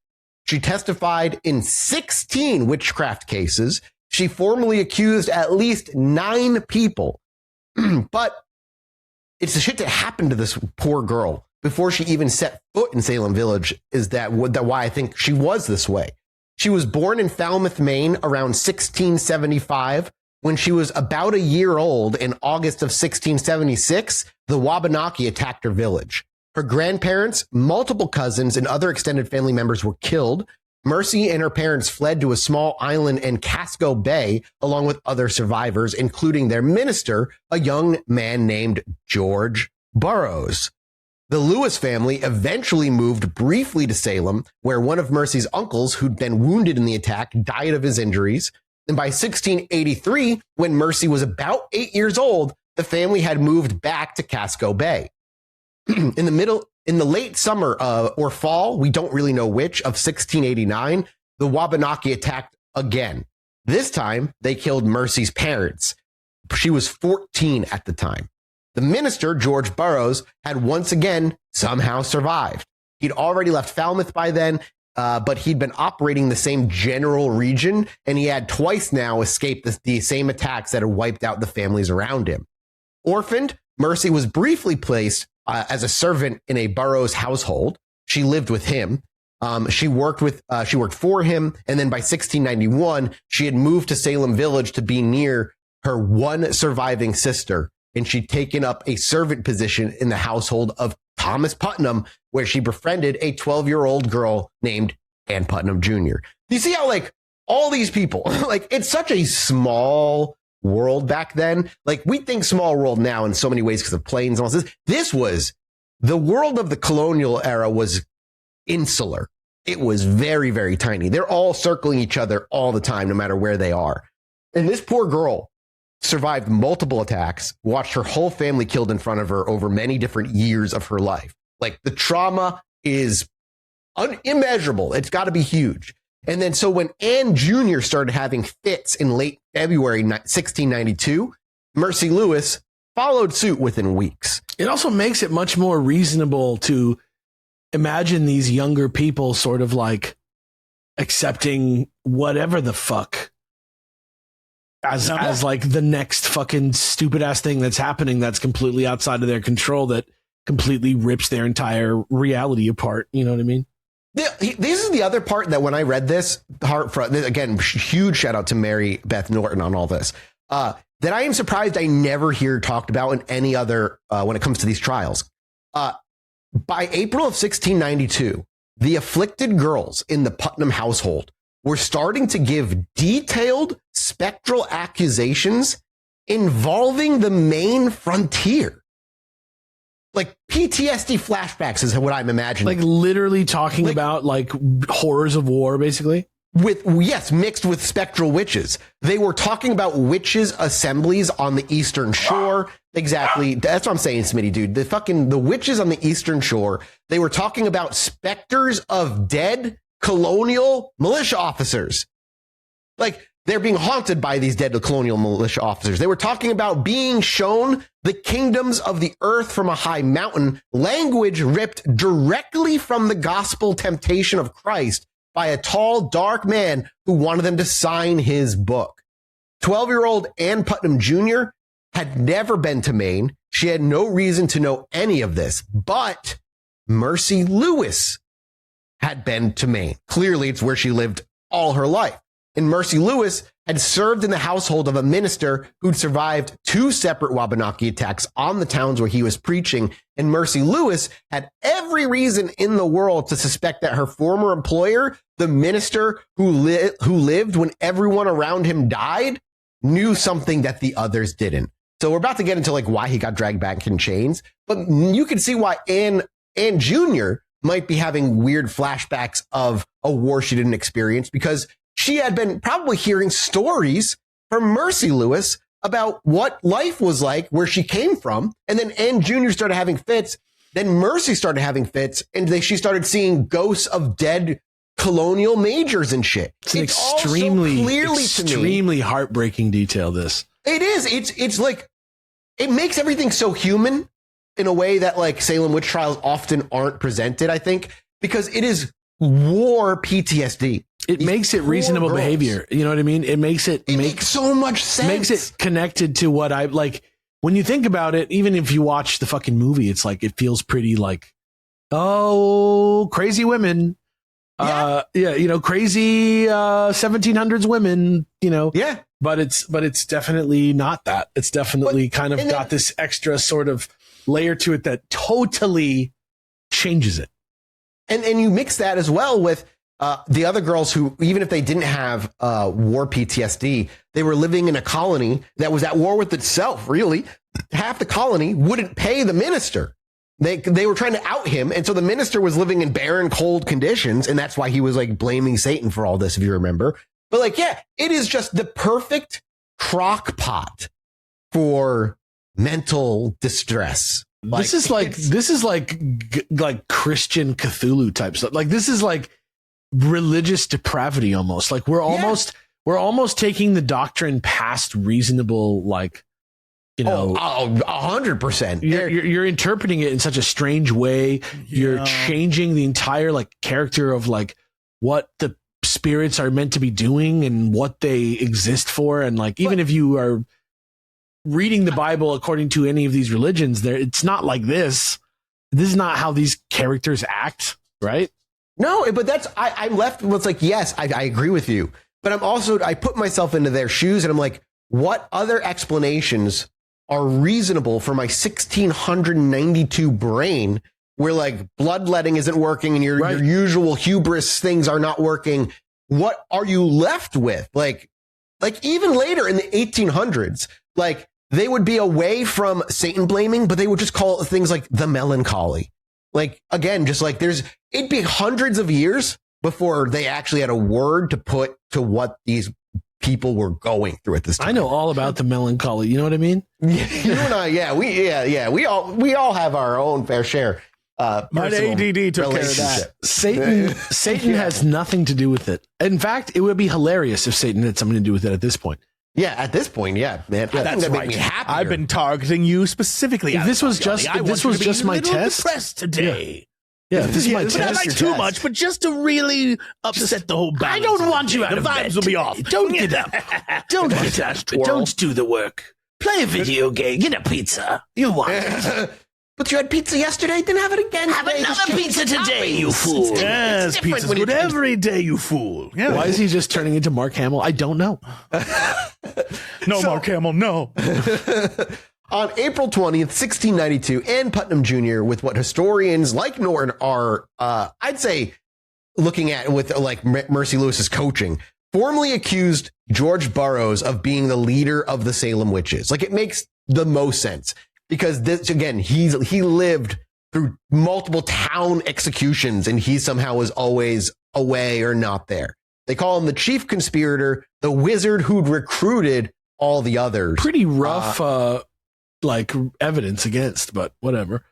She testified in 16 witchcraft cases. She formally accused at least 9 people. But it's the shit that happened to this poor girl before she even set foot in Salem Village is that why I think she was this way. She was born in Falmouth, Maine around 1675. When she was about a year old in August of 1676, the Wabanaki attacked her village. Her grandparents, multiple cousins, and other extended family members were killed. Mercy and her parents fled to a small island in Casco Bay, along with other survivors, including their minister, a young man named George Burroughs. The Lewis family eventually moved briefly to Salem, where one of Mercy's uncles, who'd been wounded in the attack, died of his injuries. And by 1683, when Mercy was about 8 years old, the family had moved back to Casco Bay. In the late summer or fall, we don't really know which, of 1689, the Wabanaki attacked again. This time, they killed Mercy's parents. She was 14 at the time. The minister, George Burroughs, had once again somehow survived. He'd already left Falmouth by then, but he'd been operating the same general region, and he had twice now escaped the same attacks that had wiped out the families around him. Orphaned, Mercy was briefly placed as a servant in a Burroughs household. She lived with him. She worked for him, and then by 1691, she had moved to Salem Village to be near her one surviving sister, and she'd taken up a servant position in the household of Thomas Putnam, where she befriended a 12-year-old girl named Ann Putnam Jr. You see how, like, all these people, like, it's such a small world back then. Like, we think small world now in so many ways because of planes and all this. This was, the world of the colonial era was insular. It was very, very tiny. They're all circling each other all the time, no matter where they are. And this poor girl survived multiple attacks, watched her whole family killed in front of her over many different years of her life. Like, the trauma is immeasurable. It's got to be huge. And then so when Ann Jr. started having fits in late February 1692, Mercy Lewis followed suit within weeks. It also makes it much more reasonable to imagine these younger people sort of like accepting whatever the fuck as like the next fucking stupid ass thing that's happening that's completely outside of their control, that completely rips their entire reality apart. You know what I mean? This is the other part that when I read this, again, huge shout out to Mary Beth Norton on all this, that I am surprised I never hear talked about in any other, when it comes to these trials. By April of 1692, the afflicted girls in the Putnam household were starting to give detailed spectral accusations involving the main frontier. Like PTSD flashbacks is what I'm imagining. Like literally talking about like horrors of war, basically. Mixed with spectral witches. They were talking about witches' assemblies on the Eastern Shore. Exactly. That's what I'm saying, Smitty, dude. The witches on the Eastern Shore. They were talking about specters of dead colonial militia officers. Like, they're being haunted by these dead colonial militia officers. They were talking about being shown the kingdoms of the earth from a high mountain, language ripped directly from the gospel temptation of Christ by a tall, dark man who wanted them to sign his book. 12-year-old Ann Putnam Jr. had never been to Maine. She had no reason to know any of this, but Mercy Lewis had been to Maine. Clearly, it's where she lived all her life. And Mercy Lewis had served in the household of a minister who'd survived 2 separate Wabanaki attacks on the towns where he was preaching. And Mercy Lewis had every reason in the world to suspect that her former employer, the minister who lived when everyone around him died, knew something that the others didn't. So we're about to get into like why he got dragged back in chains, but you can see why Ann Jr. might be having weird flashbacks of a war she didn't experience, because she had been probably hearing stories from Mercy Lewis about what life was like where she came from. And then Ann Jr. started having fits. Then Mercy started having fits, and she started seeing ghosts of dead colonial majors and shit. It's an extremely heartbreaking detail, this. It is. It's like, it makes everything so human in a way that like Salem Witch Trials often aren't presented, I think, because it is war PTSD. It makes it reasonable behavior. You know what I mean? It makes so much sense. Makes it connected to what I like. When you think about it, even if you watch the fucking movie, it's like, it feels pretty like, oh, crazy women. Crazy 1700s women, Yeah. But it's definitely not that. It's definitely got this extra sort of layer to it that totally changes it. And you mix that as well with the other girls who, even if they didn't have war PTSD, they were living in a colony that was at war with itself, really. Half the colony wouldn't pay the minister. They were trying to out him, and so the minister was living in barren, cold conditions, and that's why he was like blaming Satan for all this, if you remember. But like, yeah, it is just the perfect crock pot for mental distress. This is like Christian Cthulhu type stuff. Like, this is like religious depravity almost. Like we're almost taking the doctrine past reasonable, like, 100%. You're interpreting it in such a strange way. You're changing the entire like character of like what the spirits are meant to be doing and what they exist for. And like, even if you are reading the Bible according to any of these religions, it's not like this. This is not how these characters act, right? No, but I'm left with like, yes, I agree with you. But I put myself into their shoes and I'm like, what other explanations are reasonable for my 1692 brain, where like bloodletting isn't working and your usual hubris things are not working? What are you left with? Like even later in the 1800s, like they would be away from Satan blaming, but they would just call it things like the melancholy. Like, again, just like it'd be hundreds of years before they actually had a word to put to what these people were going through at this time. I know all about the melancholy. You know what I mean? You and I, we all have our own fair share. My ADD took care of that. Satan has nothing to do with it. In fact, it would be hilarious if Satan had something to do with it at this point. Yeah, at this point, yeah, man. That's right. I've been targeting you specifically. If this was just my test, depressed today. Yeah, this is my test. Not like too much, but just to really upset the whole balance. I don't want you out of bed. The vibes will be off. Don't get up. Don't get up. Don't do the work. Play a video game. Get a pizza. You want it. But you had pizza yesterday. Didn't have it again. Have another pizza today, you fool. Yes, pizza's good every day, you fool. Yeah. Why is he just turning into Mark Hamill? I don't know. Mark Hamill, no. On April 20th, 1692, Ann Putnam Jr., with what historians like Norton are, I'd say, looking at with like Mercy Lewis's coaching, formally accused George Burroughs of being the leader of the Salem witches. Like, it makes the most sense because this, again, he lived through multiple town executions and he somehow was always away or not there. They call him the chief conspirator, the wizard who'd recruited all the others. Pretty rough, like evidence against, but whatever.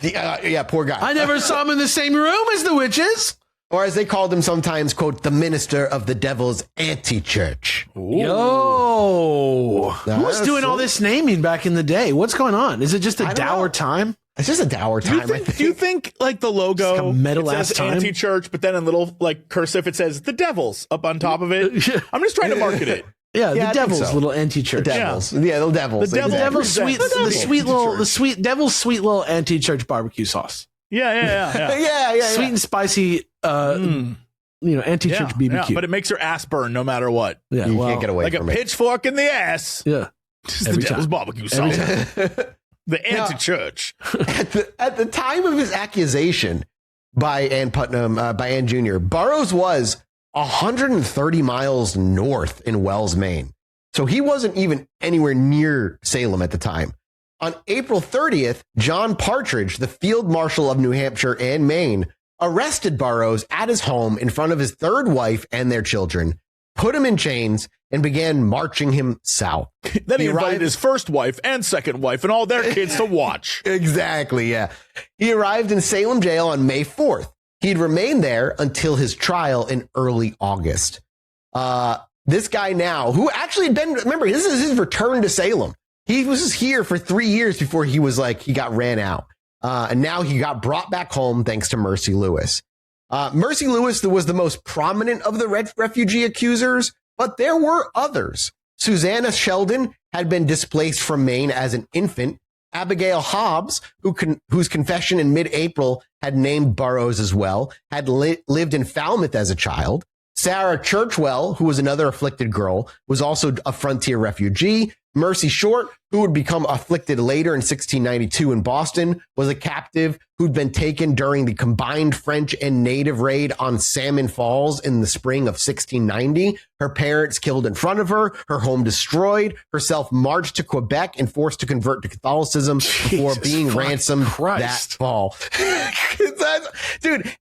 Yeah, poor guy. I never saw him in the same room as the witches. Or as they called him sometimes, quote, the minister of the devil's anti-church. Yo, who was doing all this naming back in the day? What's going on? Is it just a dour time? It's just a dour time. Do you think like the logo it says anti-church, but then in little like cursive it says the devils up on top of it? I'm just trying to market it. Yeah, the devil's little anti-church. The devils. Yeah, the devils. The devil's sweet, the devil's sweet little anti-church barbecue sauce. Yeah. Sweet and spicy, anti-church BBQ. Yeah, but it makes your ass burn no matter what. Yeah, you can't get away like from a it. pitchfork in the ass. Yeah. Just the devil's barbecue sauce. The anti-church. At the time of his accusation by Ann Putnam, by Ann Jr., Burroughs was 130 miles north in Wells, Maine. So he wasn't even anywhere near Salem at the time. On April 30th, John Partridge, the field marshal of New Hampshire and Maine, arrested Burroughs at his home in front of his third wife and their children, put him in chains, and began marching him south. Then he invited his first wife and second wife and all their kids to watch. Exactly, yeah. He arrived in Salem jail on May 4th. He'd remain there until his trial in early August. This guy now, who actually had been, remember, this is his return to Salem. He was here for 3 years before he got ran out. And now he got brought back home thanks to Mercy Lewis. Mercy Lewis was the most prominent of the refugee accusers, but there were others. Susanna Sheldon had been displaced from Maine as an infant. Abigail Hobbs, whose confession in mid-April had named Burroughs as well, had lived in Falmouth as a child. Sarah Churchwell, who was another afflicted girl, was also a frontier refugee. Mercy Short, who would become afflicted later in 1692 in Boston, was a captive who'd been taken during the combined French and native raid on Salmon Falls in the spring of 1690. Her parents killed in front of her, her home destroyed, herself marched to Quebec and forced to convert to Catholicism before being ransomed that fall. Dude,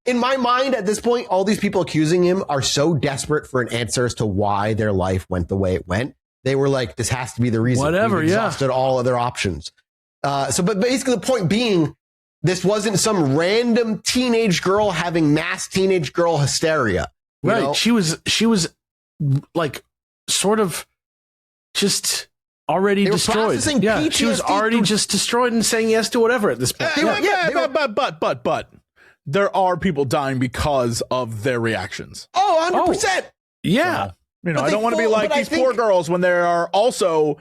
in my mind at this point, all these people accusing him are so desperate for an answer as to why their life went the way it went. They were like, this has to be the reason. Whatever, We've exhausted all other options. But basically the point being, this wasn't some random teenage girl having mass teenage girl hysteria. Right. know? She was like sort of just already destroyed. Yeah, she was already just destroyed and saying yes to whatever at this point. But there are people dying because of their reactions. Oh, 100%. Yeah. So, I don't want to be like these poor girls when they are also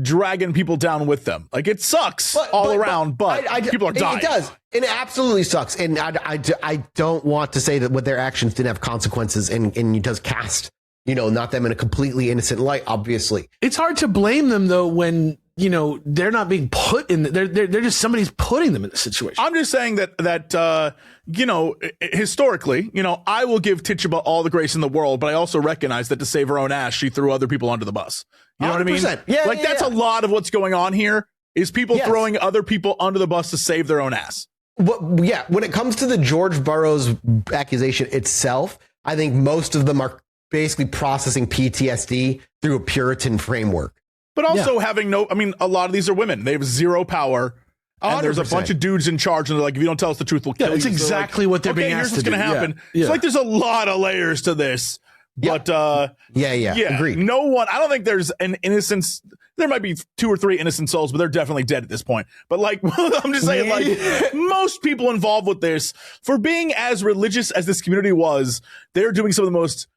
dragging people down with them. Like, it sucks all around, but people are dying. It does. It absolutely sucks. And I don't want to say that what their actions didn't have consequences and it does cast, not them in a completely innocent light, obviously. It's hard to blame them, though, when, they're not being put in, they're just, somebody's putting them in the situation. I'm just saying that historically, I will give Tituba all the grace in the world, but I also recognize that to save her own ass, she threw other people under the bus. You know 100%. What I mean? Yeah. That's a lot of what's going on here is people throwing other people under the bus to save their own ass. Yeah. When it comes to the George Burroughs accusation itself, I think most of them are basically processing PTSD through a Puritan framework. But also having a lot of these are women. They have zero power. 100%. And there's a bunch of dudes in charge, and they're like, if you don't tell us the truth, we'll kill you. It's exactly what they're being asked to do. Here's what's going to happen. Yeah. It's like there's a lot of layers to this. But agreed. No one, I don't think there's an innocence. There might be 2 or 3 innocent souls, but they're definitely dead at this point. But I'm just saying, most people involved with this, for being as religious as this community was, they're doing some of the most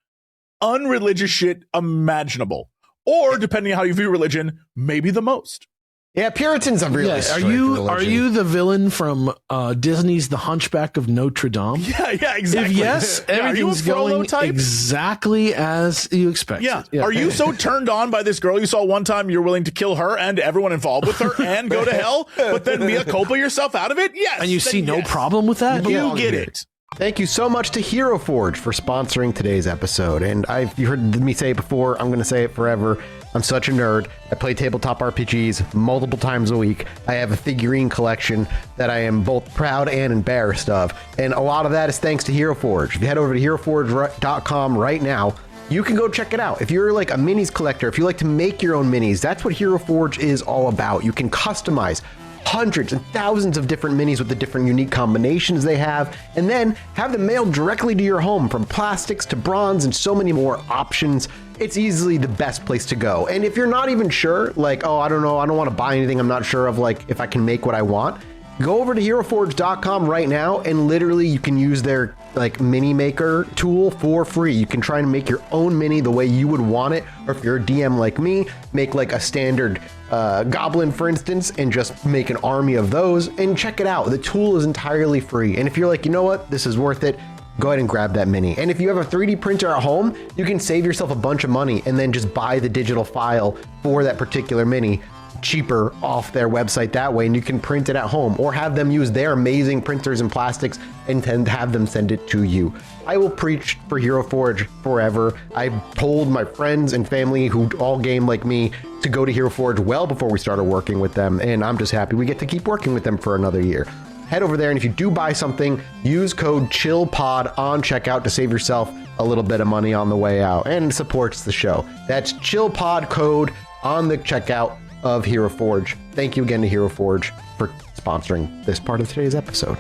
unreligious shit imaginable. Or, depending on how you view religion, maybe the most. Yeah, Puritans are really strict religion. Are you the villain from Disney's The Hunchback of Notre Dame? Yeah, exactly. If yes, everything's going exactly as you expected. Yeah. Are you so turned on by this girl you saw one time you're willing to kill her and everyone involved with her and go to hell, but then mea culpa yourself out of it? Yes. And you see no problem with that? You get it. Thank you so much to Hero Forge for sponsoring today's episode. And you heard me say it before, I'm going to say it forever. I'm such a nerd. I play tabletop RPGs multiple times a week. I have a figurine collection that I am both proud and embarrassed of. And a lot of that is thanks to Hero Forge. If you head over to heroforge.com right now, you can go check it out. If you're like a minis collector, if you like to make your own minis, that's what Hero Forge is all about. You can customize hundreds and thousands of different minis with the different unique combinations they have, and then have them mailed directly to your home, from plastics to bronze and so many more options. It's easily the best place to go. And if you're not even sure, like, oh, I don't know, I don't want to buy anything, I'm not sure of like if I can make what I want, go over to heroforge.com right now, and literally you can use their like mini maker tool for free. You can try and make your own mini the way you would want it, or if you're a DM like me, make like a standard goblin, for instance, and just make an army of those and check it out. The tool is entirely free. And if you're like, you know what, this is worth it, go ahead and grab that mini. And if you have a 3D printer at home, you can save yourself a bunch of money and then just buy the digital file for that particular mini cheaper off their website that way, and you can print it at home or have them use their amazing printers and plastics and have them send it to you. I will preach for Hero Forge forever. I've told my friends and family who all game like me to go to Hero Forge well before we started working with them, and I'm just happy we get to keep working with them for another year. Head over there, and if you do buy something, use code CHILLPOD on checkout to save yourself a little bit of money on the way out, and it supports the show. That's CHILLPOD code on the checkout of Hero Forge. Thank you again to Hero Forge for sponsoring this part of today's episode.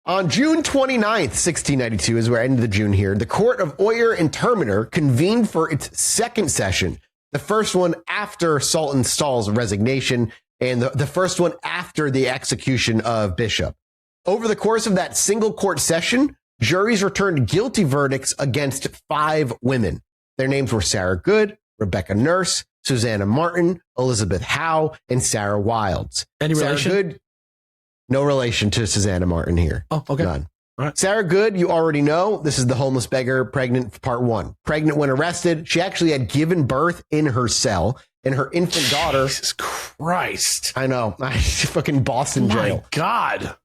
On June 29th, 1692, as we're ending the June here, the Court of Oyer and Terminer convened for its second session, the first one after Sultan Stahl's resignation, and the first one after the execution of Bishop. Over the course of that single court session, juries returned guilty verdicts against 5 women. Their names were Sarah Good, Rebecca Nurse, Susanna Martin, Elizabeth Howe, and Sarah Wilds. Any relation? Sarah Good, no relation to Susanna Martin here. Oh, okay. None. All right. Sarah Good, you already know. This is the homeless beggar, pregnant, part 1. Pregnant when arrested. She actually had given birth in her cell, and her infant daughter. Jesus Christ. I know. Fucking Boston jail. My God.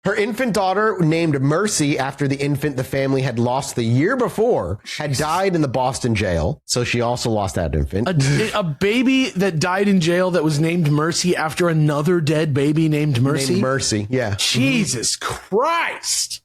Her infant daughter, named Mercy after the infant the family had lost the year before, had died in the Boston jail. So she also lost that infant. A baby that died in jail that was named Mercy after another dead baby named Mercy? Named Mercy, yeah. Jesus Christ.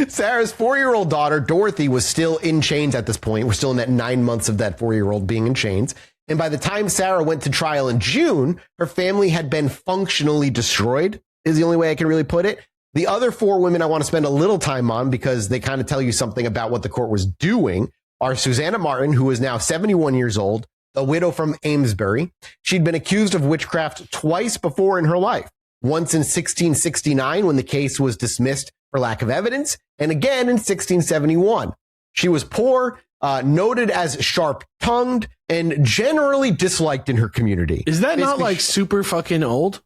Sarah's 4-year-old daughter, Dorothy, was still in chains at this point. We're still in that 9 months of that 4-year-old being in chains. And by the time Sarah went to trial in June, her family had been functionally destroyed, is the only way I can really put it. The other 4 women I want to spend a little time on because they kind of tell you something about what the court was doing are Susanna Martin, who is now 71 years old, a widow from Amesbury. She'd been accused of witchcraft twice before in her life, once in 1669 when the case was dismissed for lack of evidence, and again in 1671. She was poor, noted as sharp-tongued, and generally disliked in her community. Is that not like super fucking old?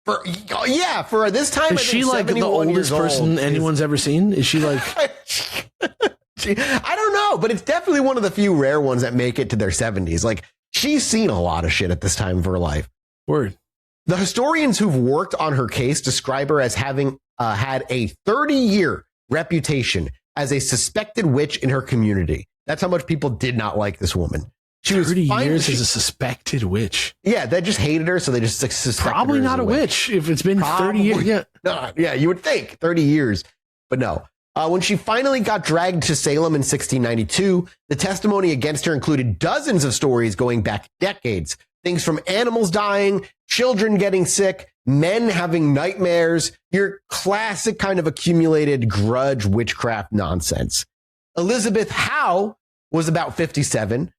For this time, is she like the oldest person anyone's ever seen? Is she like? I don't know, but it's definitely one of the few rare ones that make it to their 70s. Like, she's seen a lot of shit at this time of her life. Word. The historians who've worked on her case describe her as having had a 30-year reputation as a suspected witch in her community. That's how much people did not like this woman. She 30 years as a suspected witch. Yeah, they just hated her, so they just suspected probably her not a witch if it's been 30 years. Yeah. Not. Yeah, you would think 30 years, but no. When she finally got dragged to Salem in 1692, the testimony against her included dozens of stories going back decades. Things from animals dying, children getting sick, men having nightmares, your classic kind of accumulated grudge witchcraft nonsense. Elizabeth Howe was about 57.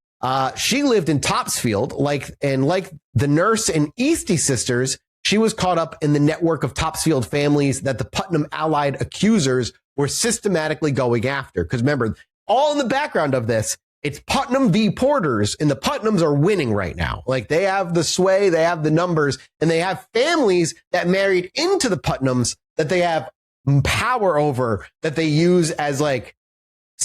She lived in Topsfield, like the Nurse and Eastie sisters. She was caught up in the network of Topsfield families that the Putnam allied accusers were systematically going after. Because remember, all in the background of this, it's Putnam v. Porters, and the Putnams are winning right now. Like, they have the sway, they have the numbers, and they have families that married into the Putnams that they have power over, that they use as like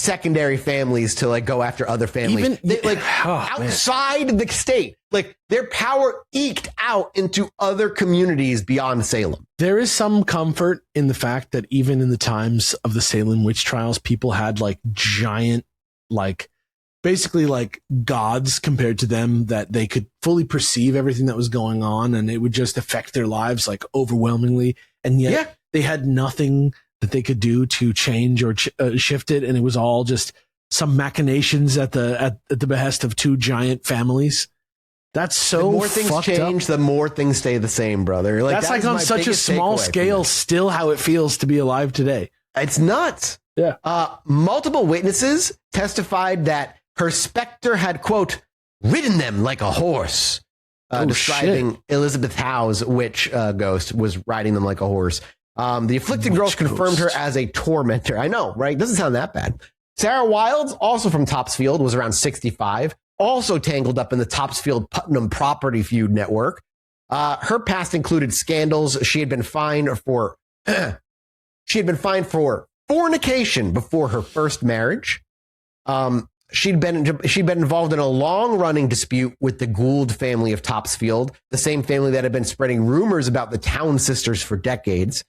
secondary families to like go after other families. Outside the state, like their power eked out into other communities beyond Salem. There is some comfort in the fact that even in the times of the Salem witch trials, people had like giant, like basically like gods compared to them, that they could fully perceive everything that was going on and it would just affect their lives like overwhelmingly. And yet they had nothing that they could do to change or shift it. And it was all just some machinations at the behest of two giant families. That's so the more things change, the more things stay the same, brother. Like that's like on such a small scale, still how it feels to be alive today. It's nuts. Yeah. Multiple witnesses testified that her specter had, quote, ridden them like a horse, describing Elizabeth Howe's witch ghost was riding them like a horse. The afflicted girls confirmed her as a tormentor. I know, right? Doesn't sound that bad. Sarah Wilds, also from Topsfield, was around 65, also tangled up in the Topsfield-Putnam property feud network. Her past included scandals. She had been fined for fornication before her first marriage. She'd been involved in a long-running dispute with the Gould family of Topsfield, the same family that had been spreading rumors about the Town sisters for decades.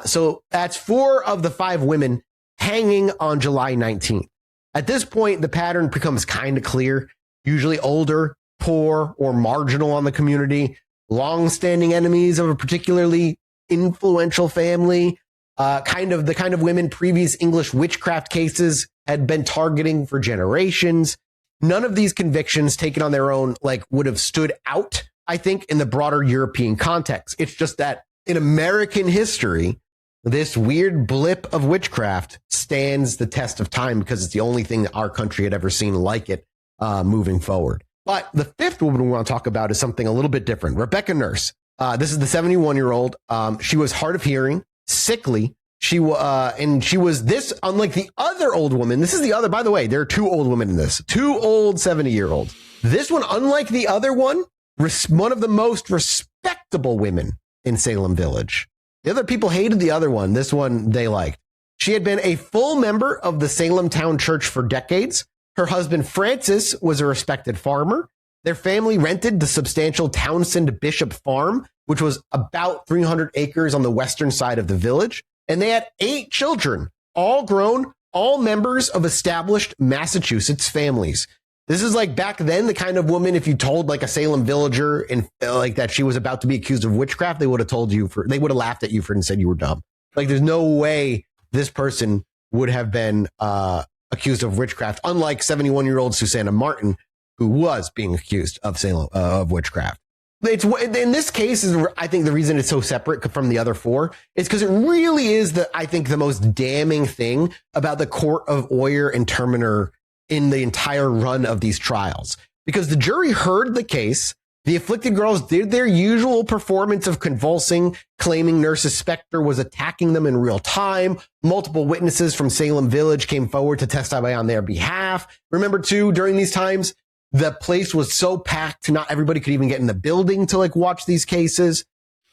So that's 4 of the 5 women hanging on July 19th. At this point, the pattern becomes kind of clear. Usually older, poor, or marginal on the community, long-standing enemies of a particularly influential family, the kind of women previous English witchcraft cases had been targeting for generations. None of these convictions taken on their own would have stood out, I think, in the broader European context. It's just that in American history, this weird blip of witchcraft stands the test of time because it's the only thing that our country had ever seen like it moving forward. But the 5th woman we want to talk about is something a little bit different. Rebecca Nurse. This is the 71-year-old. She was hard of hearing, sickly. She was this, unlike the other old woman. This is the other, by the way, there are 2 old women in this. 2 old 70-year-olds. This one, unlike the other one of the most respectable women in Salem Village. The other people hated the other one. This one they liked. She had been a full member of the Salem Town Church for decades. Her husband, Francis, was a respected farmer. Their family rented the substantial Townsend Bishop Farm, which was about 300 acres on the western side of the village. And they had 8 children, all grown, all members of established Massachusetts families. This is like back then, the kind of woman, if you told like a Salem villager and like that she was about to be accused of witchcraft, they would have laughed at you and said you were dumb. Like there's no way this person would have been accused of witchcraft, unlike 71-year-old Susanna Martin, who was being accused of of witchcraft. In this case, I think the reason it's so separate from the other 4 is because it really is the most damning thing about the court of Oyer and Terminer in the entire run of these trials. Because the jury heard the case, the afflicted girls did their usual performance of convulsing, claiming Nurse's specter was attacking them in real time. Multiple witnesses from Salem Village came forward to testify on their behalf. Remember, too, during these times, the place was so packed, not everybody could even get in the building to watch these cases.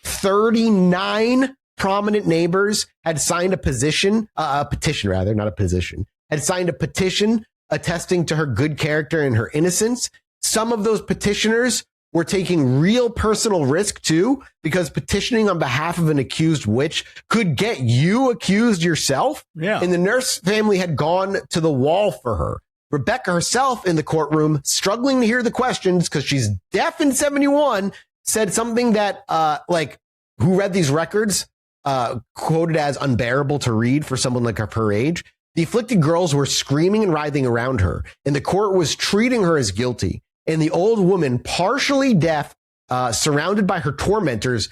39 prominent neighbors had signed a petition attesting to her good character and her innocence. Some of those petitioners were taking real personal risk too, because petitioning on behalf of an accused witch could get you accused yourself. Yeah. And the Nurse family had gone to the wall for her. Rebecca herself in the courtroom, struggling to hear the questions because she's deaf and 71, said something that, who read these records, quoted as unbearable to read for someone like her age. The afflicted girls were screaming and writhing around her, and the court was treating her as guilty. And the old woman, partially deaf, surrounded by her tormentors,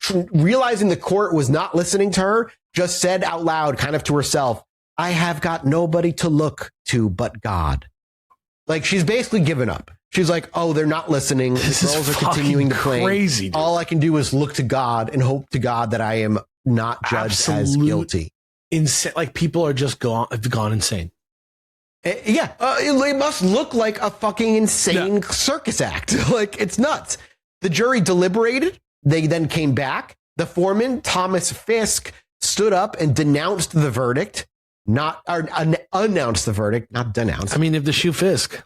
realizing the court was not listening to her, just said out loud, kind of to herself, "I have got nobody to look to but God." Like, she's basically given up. She's like, oh, they're not listening. The girls are continuing to claim. Crazy, dude. All I can do is look to God and hope to God that I am not judged as guilty. Insane. Like, people are just gone insane. It must look like a fucking insane circus act. Like, it's nuts. The jury deliberated. They then came back. The foreman, Thomas Fisk, stood up and denounced the verdict. announced the verdict, not denounced. I mean, if the shoe Fisk.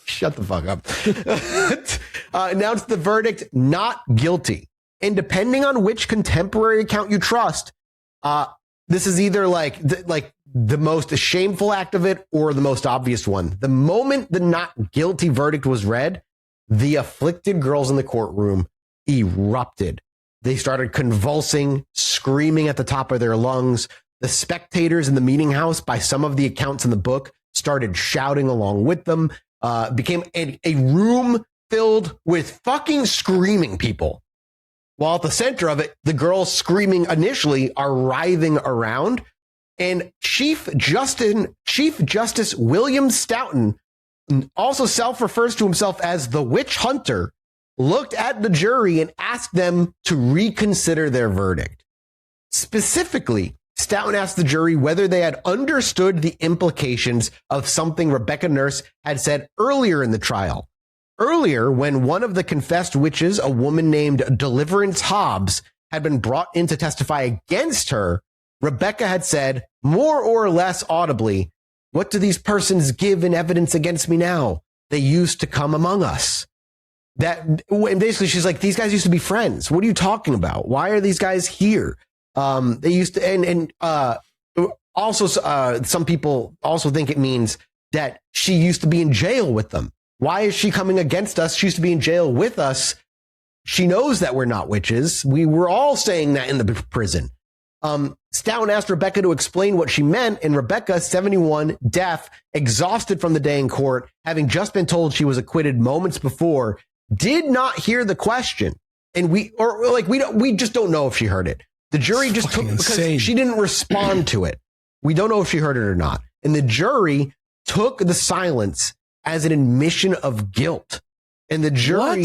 Shut the fuck up. Announced the verdict not guilty. And depending on which contemporary account you trust, this is either like the most shameful act of it or the most obvious one. The moment the not guilty verdict was read, the afflicted girls in the courtroom erupted. They started convulsing, screaming at the top of their lungs. The spectators in the meeting house, by some of the accounts in the book, started shouting along with them. Became a room filled with fucking screaming people. While at the center of it, the girls screaming initially are writhing around. And Chief Justice William Stoughton, also self-refers to himself as the witch hunter, looked at the jury and asked them to reconsider their verdict. Specifically, Stoughton asked the jury whether they had understood the implications of something Rebecca Nurse had said earlier in the trial. Earlier, when one of the confessed witches, a woman named Deliverance Hobbs, had been brought in to testify against her, Rebecca had said, more or less audibly, "What do these persons give in evidence against me now? They used to come among us." And basically, she's like, these guys used to be friends. What are you talking about? Why are these guys here? They used to, also, some people also think it means that she used to be in jail with them. Why is she coming against us? She used to be in jail with us. She knows that we're not witches. We were all saying that in the prison. Stoughton asked Rebecca to explain what she meant, and Rebecca, 71, deaf, exhausted from the day in court, having just been told she was acquitted moments before, did not hear the question. And we just don't know if she heard it. The jury just took, because she didn't respond to it. We don't know if she heard it or not. And the jury took the silence as an admission of guilt. And the jury,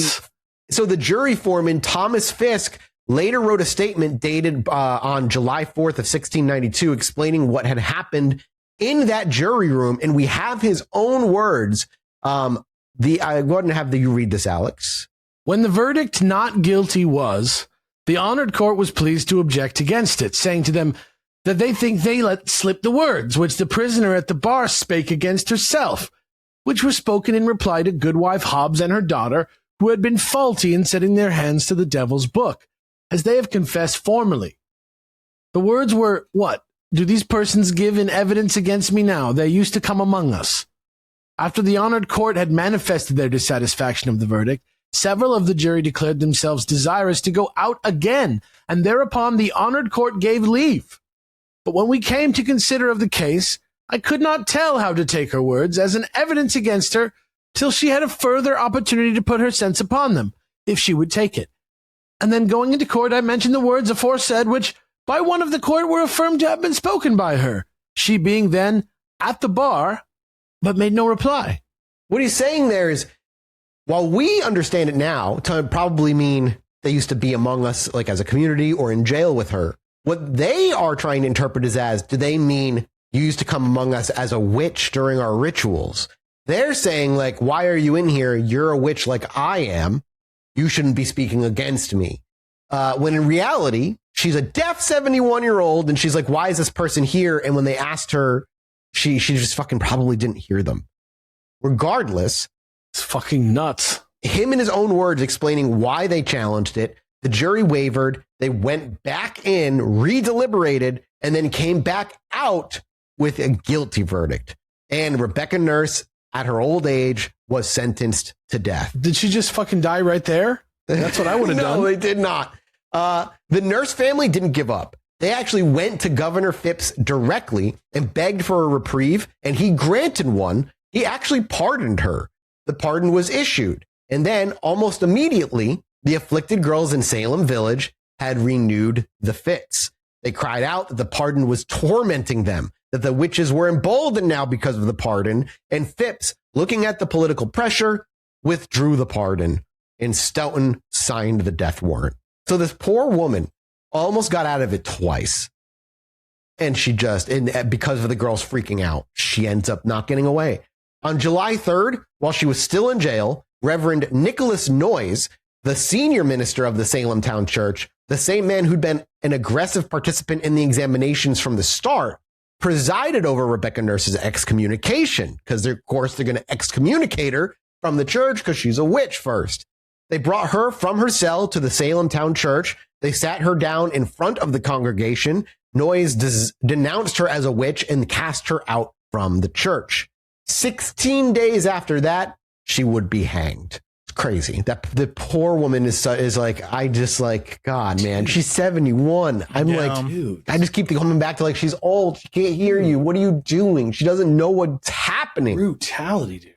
so the jury foreman, Thomas Fisk, later wrote a statement dated on July 4th of 1692, explaining what had happened in that jury room. And we have his own words. I go ahead and have you read this, Alex. When the verdict not guilty was, the honored court was pleased to object against it, saying to them that they think they let slip the words which the prisoner at the bar spake against herself, which were spoken in reply to Goodwife Hobbs and her daughter, who had been faulty in setting their hands to the devil's book, as they have confessed formerly. The words were, "What do these persons give in evidence against me now? They used to come among us." After the honored court had manifested their dissatisfaction of the verdict, several of the jury declared themselves desirous to go out again, and thereupon the honored court gave leave. But when we came to consider of the case, I could not tell how to take her words as an evidence against her till she had a further opportunity to put her sense upon them, if she would take it. And then going into court, I mentioned the words aforesaid, which by one of the court were affirmed to have been spoken by her, she being then at the bar, but made no reply. What he's saying there is, while we understand it now to probably mean they used to be among us, like as a community or in jail with her, what they are trying to interpret is as, do they mean you used to come among us as a witch during our rituals? They're saying, like, why are you in here? You're a witch like I am. You shouldn't be speaking against me. When in reality, she's a deaf 71-year-old, and she's like, why is this person here? And when they asked her, she just fucking probably didn't hear them. Regardless, it's fucking nuts. Him in his own words explaining why they challenged it. The jury wavered. They went back in, re-deliberated, and then came back out with a guilty verdict. And Rebecca Nurse, at her old age, was sentenced to death. Did she just fucking die right there? That's what I would have done. No, they did not. The Nurse family didn't give up. They actually went to Governor Phipps directly and begged for a reprieve, and he granted one. He actually pardoned her. The pardon was issued. And then almost immediately, the afflicted girls in Salem Village had renewed the fits. They cried out that the pardon was tormenting them, that the witches were emboldened now because of the pardon. And Phipps, looking at the political pressure, withdrew the pardon, and Stoughton signed the death warrant. So this poor woman almost got out of it twice. And because of the girls freaking out, she ends up not getting away. On July 3rd, while she was still in jail, Reverend Nicholas Noyes the senior minister of the Salem Town Church, the same man who'd been an aggressive participant in the examinations from the start, presided over Rebecca Nurse's excommunication, because of course they're going to excommunicate her from the church because she's a witch first. They brought her from her cell to the Salem Town Church. They sat her down in front of the congregation. Noyes denounced her as a witch and cast her out from the church. 16 days after that, she would be hanged. It's crazy. That the poor woman is like, I just like, God, man, she's 71. I'm like, dude, I just keep coming back to like, she's old. She can't hear you. What are you doing? She doesn't know what's happening. Brutality, dude.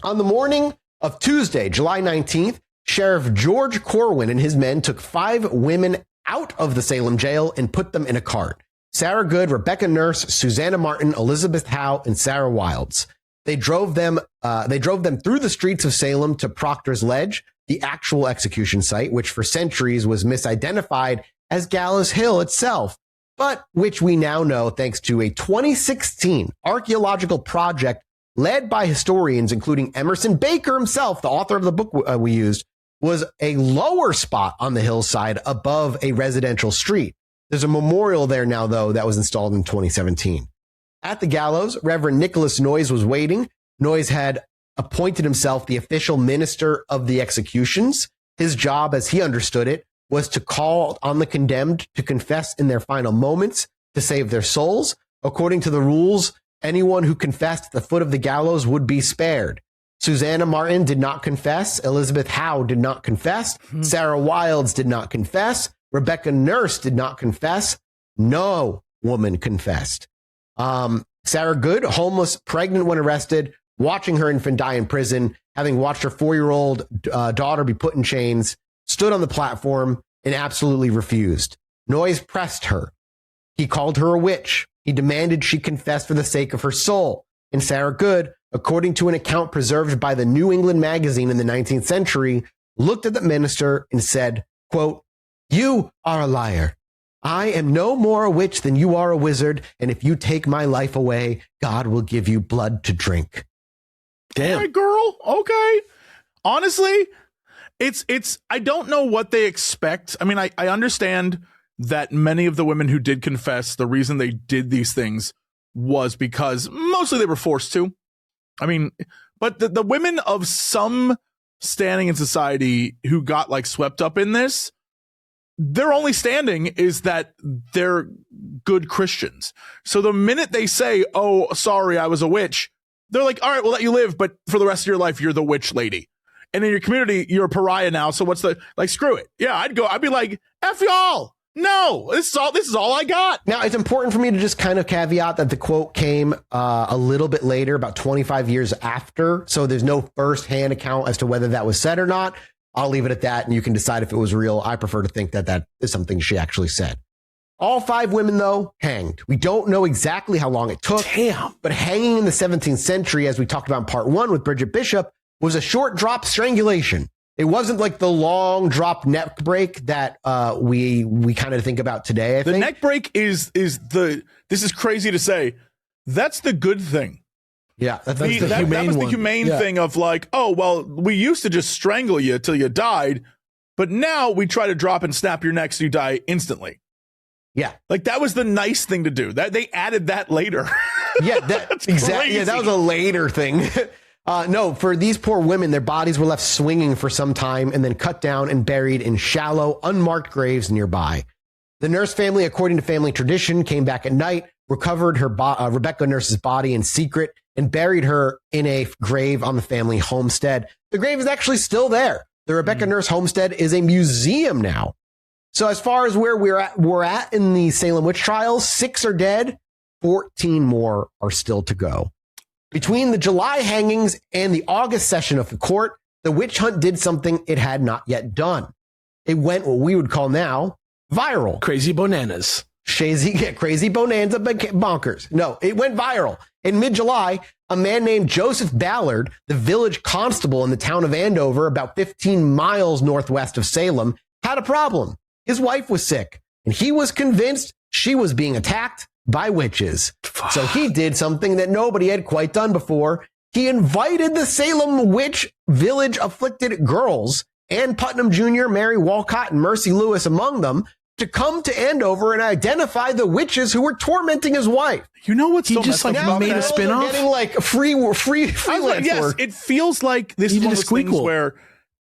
On the morning of Tuesday, July 19th, Sheriff George Corwin and his men took 5 women out of the Salem jail and put them in a cart. Sarah Good, Rebecca Nurse, Susanna Martin, Elizabeth Howe, and Sarah Wilds. They drove them through the streets of Salem to Proctor's Ledge, the actual execution site, which for centuries was misidentified as Gallows Hill itself, but which we now know thanks to a 2016 archaeological project led by historians, including Emerson Baker himself, the author of the book we used, was a lower spot on the hillside above a residential street. There's a memorial there now, though, that was installed in 2017. At the gallows, Reverend Nicholas Noyes was waiting. Noyes had appointed himself the official minister of the executions. His job, as he understood it, was to call on the condemned to confess in their final moments to save their souls. According to the rules, anyone who confessed at the foot of the gallows would be spared. Susanna Martin did not confess. Elizabeth Howe did not confess. Sarah Wilds did not confess. Rebecca Nurse did not confess. No woman confessed. Sarah Good, homeless, pregnant when arrested, watching her infant die in prison, having watched her 4-year-old daughter be put in chains, stood on the platform and absolutely refused. Noyes pressed her. He called her a witch. He demanded she confess for the sake of her soul. And Sarah Good, according to an account preserved by the New England magazine in the 19th century, looked at the minister and said, quote, "You are a liar. I am no more a witch than you are a wizard, and if you take my life away, God will give you blood to drink." Damn. All right, girl. Okay. Honestly, it's I don't know what they expect. I mean, I understand that many of the women who did confess, the reason they did these things was because mostly they were forced to. I mean, but the women of some standing in society who got like swept up in this, their only standing is that they're good Christians. So the minute they say, "Oh, sorry, I was a witch," they're like, "All right, we'll let you live, but for the rest of your life, you're the witch lady. And in your community, you're a pariah now. So what's screw it." Yeah, I'd be like, "F y'all. No, this is all I got." Now, it's important for me to just kind of caveat that the quote came a little bit later, about 25 years after. So there's no firsthand account as to whether that was said or not. I'll leave it at that, and you can decide if it was real. I prefer to think that that is something she actually said. All 5 women, though, hanged. We don't know exactly how long it took. Damn. But hanging in the 17th century, as we talked about in part 1 with Bridget Bishop, was a short drop strangulation. It wasn't like the long drop neck break that we kind of think about today. I think the neck break is this is crazy to say. That's the good thing. Yeah, that was the humane thing of like, oh, well, we used to just strangle you till you died, but now we try to drop and snap your neck so you die instantly. Yeah, like that was the nice thing to do. That they added that later. Yeah, that's exactly. Yeah, that was a later thing. No, for these poor women, their bodies were left swinging for some time and then cut down and buried in shallow, unmarked graves nearby. The Nurse family, according to family tradition, came back at night, recovered her Rebecca Nurse's body in secret, and buried her in a grave on the family homestead. The grave is actually still there. The Rebecca Nurse homestead is a museum now. So as far as where we're at in the Salem Witch Trials, 6 are dead, 14 more are still to go. Between the July hangings and the August session of the court, the witch hunt did something it had not yet done. It went what we would call now viral. Crazy bananas. Crazy bonanza bonkers. No, it went viral. In mid-July, a man named Joseph Ballard, the village constable in the town of Andover, about 15 miles northwest of Salem, had a problem. His wife was sick, and he was convinced she was being attacked by witches. So he did something that nobody had quite done before. He invited the Salem Witch Village afflicted girls Ann Putnam Jr., Mary Walcott, and Mercy Lewis among them, to come to Andover and identify the witches who were tormenting his wife. You know what's so just messed up like about made a that? spin-off? Getting like freelance Yes, work. it feels like this is one of those things squeakle. where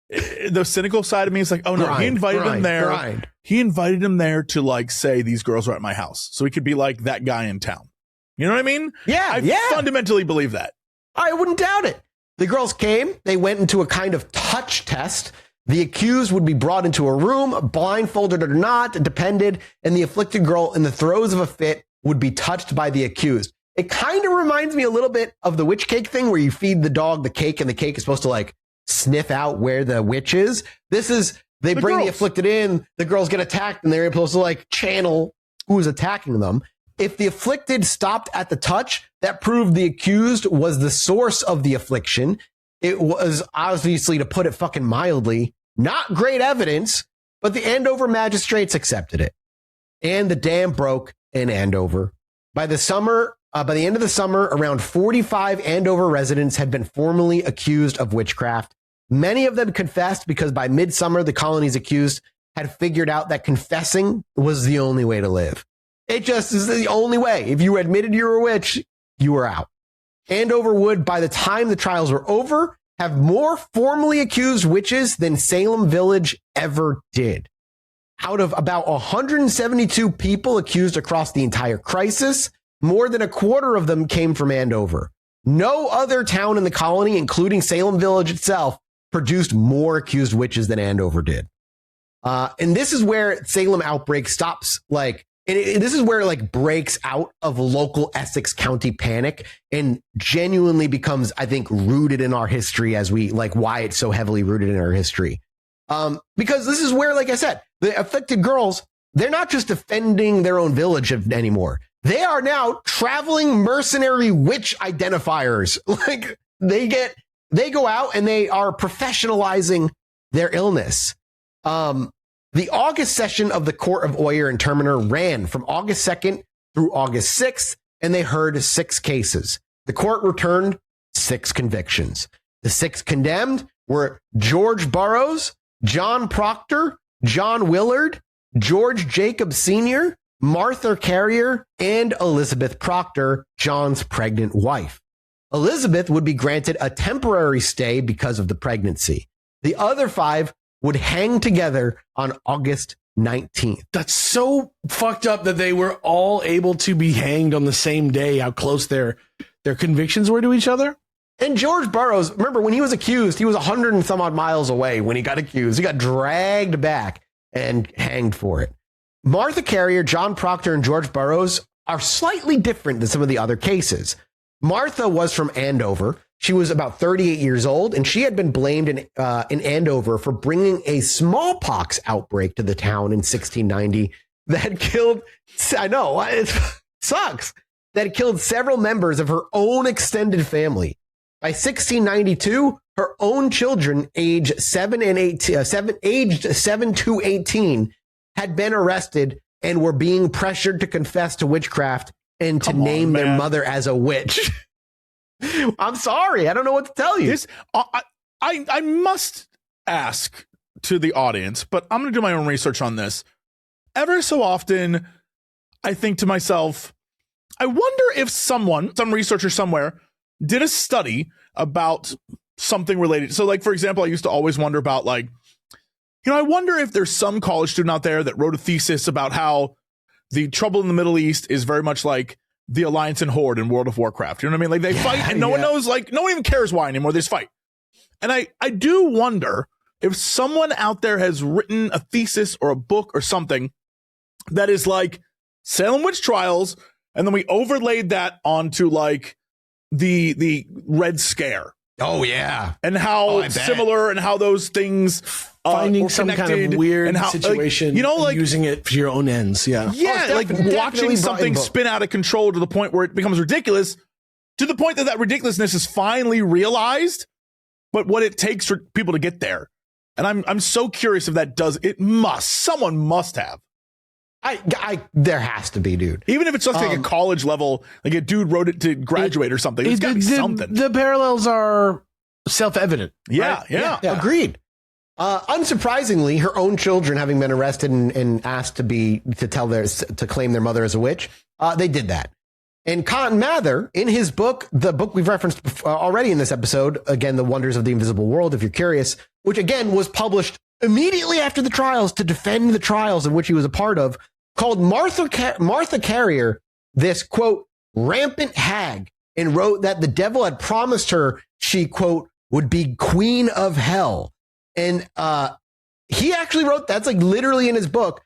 the cynical side of me is like, oh no, he invited him there. He invited him there to like say these girls are at my house, so he could be like that guy in town. You know what I mean? Yeah, I fundamentally believe that. I wouldn't doubt it. The girls came. They went into a kind of touch test. The accused would be brought into a room, blindfolded or not, depended, and the afflicted girl in the throes of a fit would be touched by the accused. It kind of reminds me a little bit of the witch cake thing where you feed the dog the cake and the cake is supposed to like sniff out where the witch is. This is, they bring the afflicted in, the girls get attacked, and they're supposed to like channel who's attacking them. If the afflicted stopped at the touch, that proved the accused was the source of the affliction. It was obviously, to put it fucking mildly, not great evidence, but the Andover magistrates accepted it. And the dam broke in Andover. By the end of the summer, around 45 Andover residents had been formally accused of witchcraft. Many of them confessed because by midsummer, the colony's accused had figured out that confessing was the only way to live. It just is the only way. If you admitted you were a witch, you were out. Andover would, by the time the trials were over, have more formally accused witches than Salem Village ever did. Out of about 172 people accused across the entire crisis, more than a quarter of them came from Andover. No other town in the colony, including Salem Village itself, produced more accused witches than Andover did. And this is where Salem outbreak stops, this is where it breaks out of local Essex County panic and genuinely becomes, I think, rooted in our history as we why it's so heavily rooted in our history. Because this is where, like I said, the afflicted girls, they're not just defending their own village anymore. They are now traveling mercenary witch identifiers. They go out and they are professionalizing their illness. The August session of the Court of Oyer and Terminer ran from August 2nd through August 6th, and they heard 6 cases. The court returned 6 convictions. The 6 condemned were George Burroughs, John Proctor, John Willard, George Jacob Sr., Martha Carrier, and Elizabeth Proctor, John's pregnant wife. Elizabeth would be granted a temporary stay because of the pregnancy. The other 5 would hang together on August 19th. That's so fucked up that they were all able to be hanged on the same day, how close their convictions were to each other. And George Burroughs, remember when he was accused, he was 100 and some odd miles away when he got accused. He got dragged back and hanged for it. Martha Carrier, John Proctor, and George Burroughs are slightly different than some of the other cases. Martha was from Andover. She was about 38 years old, and she had been blamed in Andover for bringing a smallpox outbreak to the town in 1690 that killed, I know, it sucks, that killed several members of her own extended family. By 1692, her own children, aged 7 to 18, had been arrested and were being pressured to confess to witchcraft and to name their mother as a witch. I'm sorry. I don't know what to tell you. I must ask to the audience, but I'm going to do my own research on this. Ever so often, I think to myself, I wonder if some researcher somewhere did a study about something related. So for example, I used to always wonder about I wonder if there's some college student out there that wrote a thesis about how the trouble in the Middle East is very much like the Alliance and Horde in World of Warcraft. You know what I mean? They fight and no one knows, no one even cares why anymore. They just fight. And I do wonder if someone out there has written a thesis or a book or something that is like Salem Witch Trials, and then we overlaid that onto the Red Scare. Oh, yeah. And how similar and how those things finding some kind of weird situation, using it for your own ends. Yeah. Yeah. Watching something spin out of control to the point where it becomes ridiculous, to the point that ridiculousness is finally realized, but what it takes for people to get there. And I'm so curious if that someone must have. There has to be, dude. Even if it's just a college level, a dude wrote it to graduate or something. It's got to be something. The parallels are self-evident. Yeah, right? yeah. Agreed. Unsurprisingly, her own children, having been arrested and asked to claim their mother as a witch, they did that. And Cotton Mather, in his book, the book we've referenced already in this episode, again, The Wonders of the Invisible World, if you're curious, which again was published immediately after the trials to defend the trials in which he was a part of, called Martha Carrier this, quote, rampant hag, and wrote that the devil had promised her she, quote, would be queen of hell. And he actually wrote that's like literally in his book.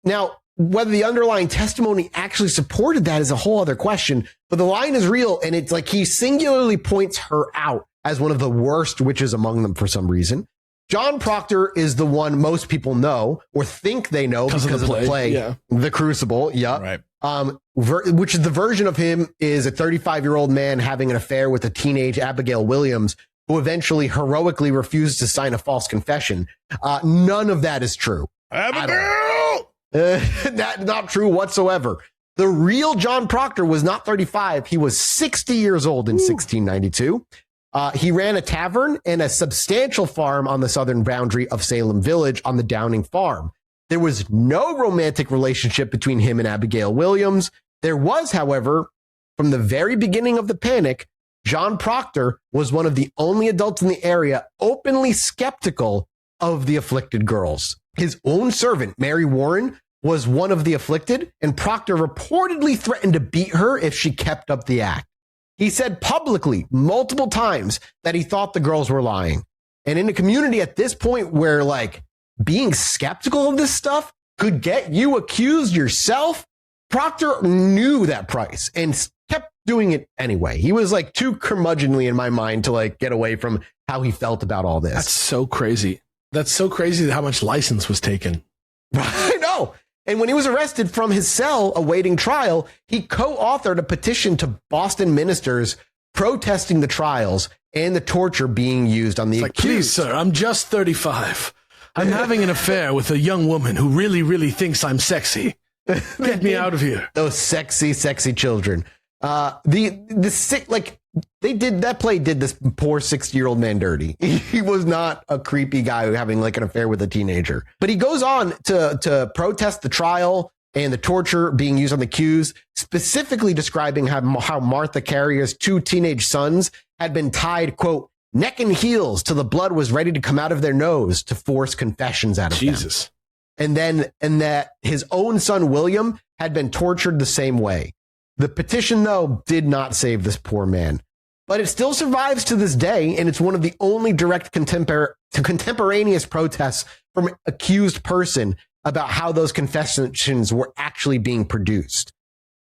Now, whether the underlying testimony actually supported that is a whole other question, but the line is real, and it's like he singularly points her out as one of the worst witches among them for some reason. John Proctor is the one most people know or think they know because of the play, yeah. The Crucible. Yeah. Right. Which is the version of him is a 35-year-old man having an affair with a teenage Abigail Williams, who eventually heroically refused to sign a false confession. None of that is true. Abigail! That's not true whatsoever. The real John Proctor was not 35. He was 60 years old in 1692. He ran a tavern and a substantial farm on the southern boundary of Salem Village on the Downing Farm. There was no romantic relationship between him and Abigail Williams. There was, however, from the very beginning of the panic, John Proctor was one of the only adults in the area openly skeptical of the afflicted girls. His own servant, Mary Warren, was one of the afflicted, and Proctor reportedly threatened to beat her if she kept up the act. He said publicly multiple times that he thought the girls were lying. And in a community at this point where like being skeptical of this stuff could get you accused yourself, Proctor knew that price and kept doing it anyway. He was like too curmudgeonly in my mind to like get away from how he felt about all this. That's so crazy. That's so crazy how much license was taken. I know. And when he was arrested from his cell awaiting trial, he co-authored a petition to Boston ministers protesting the trials and the torture being used on the accused. Please, sir, I'm just 35. I'm having an affair with a young woman who really, really thinks I'm sexy. Get me out of here. Those sexy, sexy children. That play did this poor 60-year-old man dirty. He was not a creepy guy having like an affair with a teenager. But he goes on to protest the trial and the torture being used on the accused, specifically describing how Martha Carrier's two teenage sons had been tied, quote, neck and heels till the blood was ready to come out of their nose to force confessions out of Jesus. them. And that his own son, William, had been tortured the same way. The petition, though, did not save this poor man. But it still survives to this day, and it's one of the only direct contemporaneous protests from an accused person about how those confessions were actually being produced.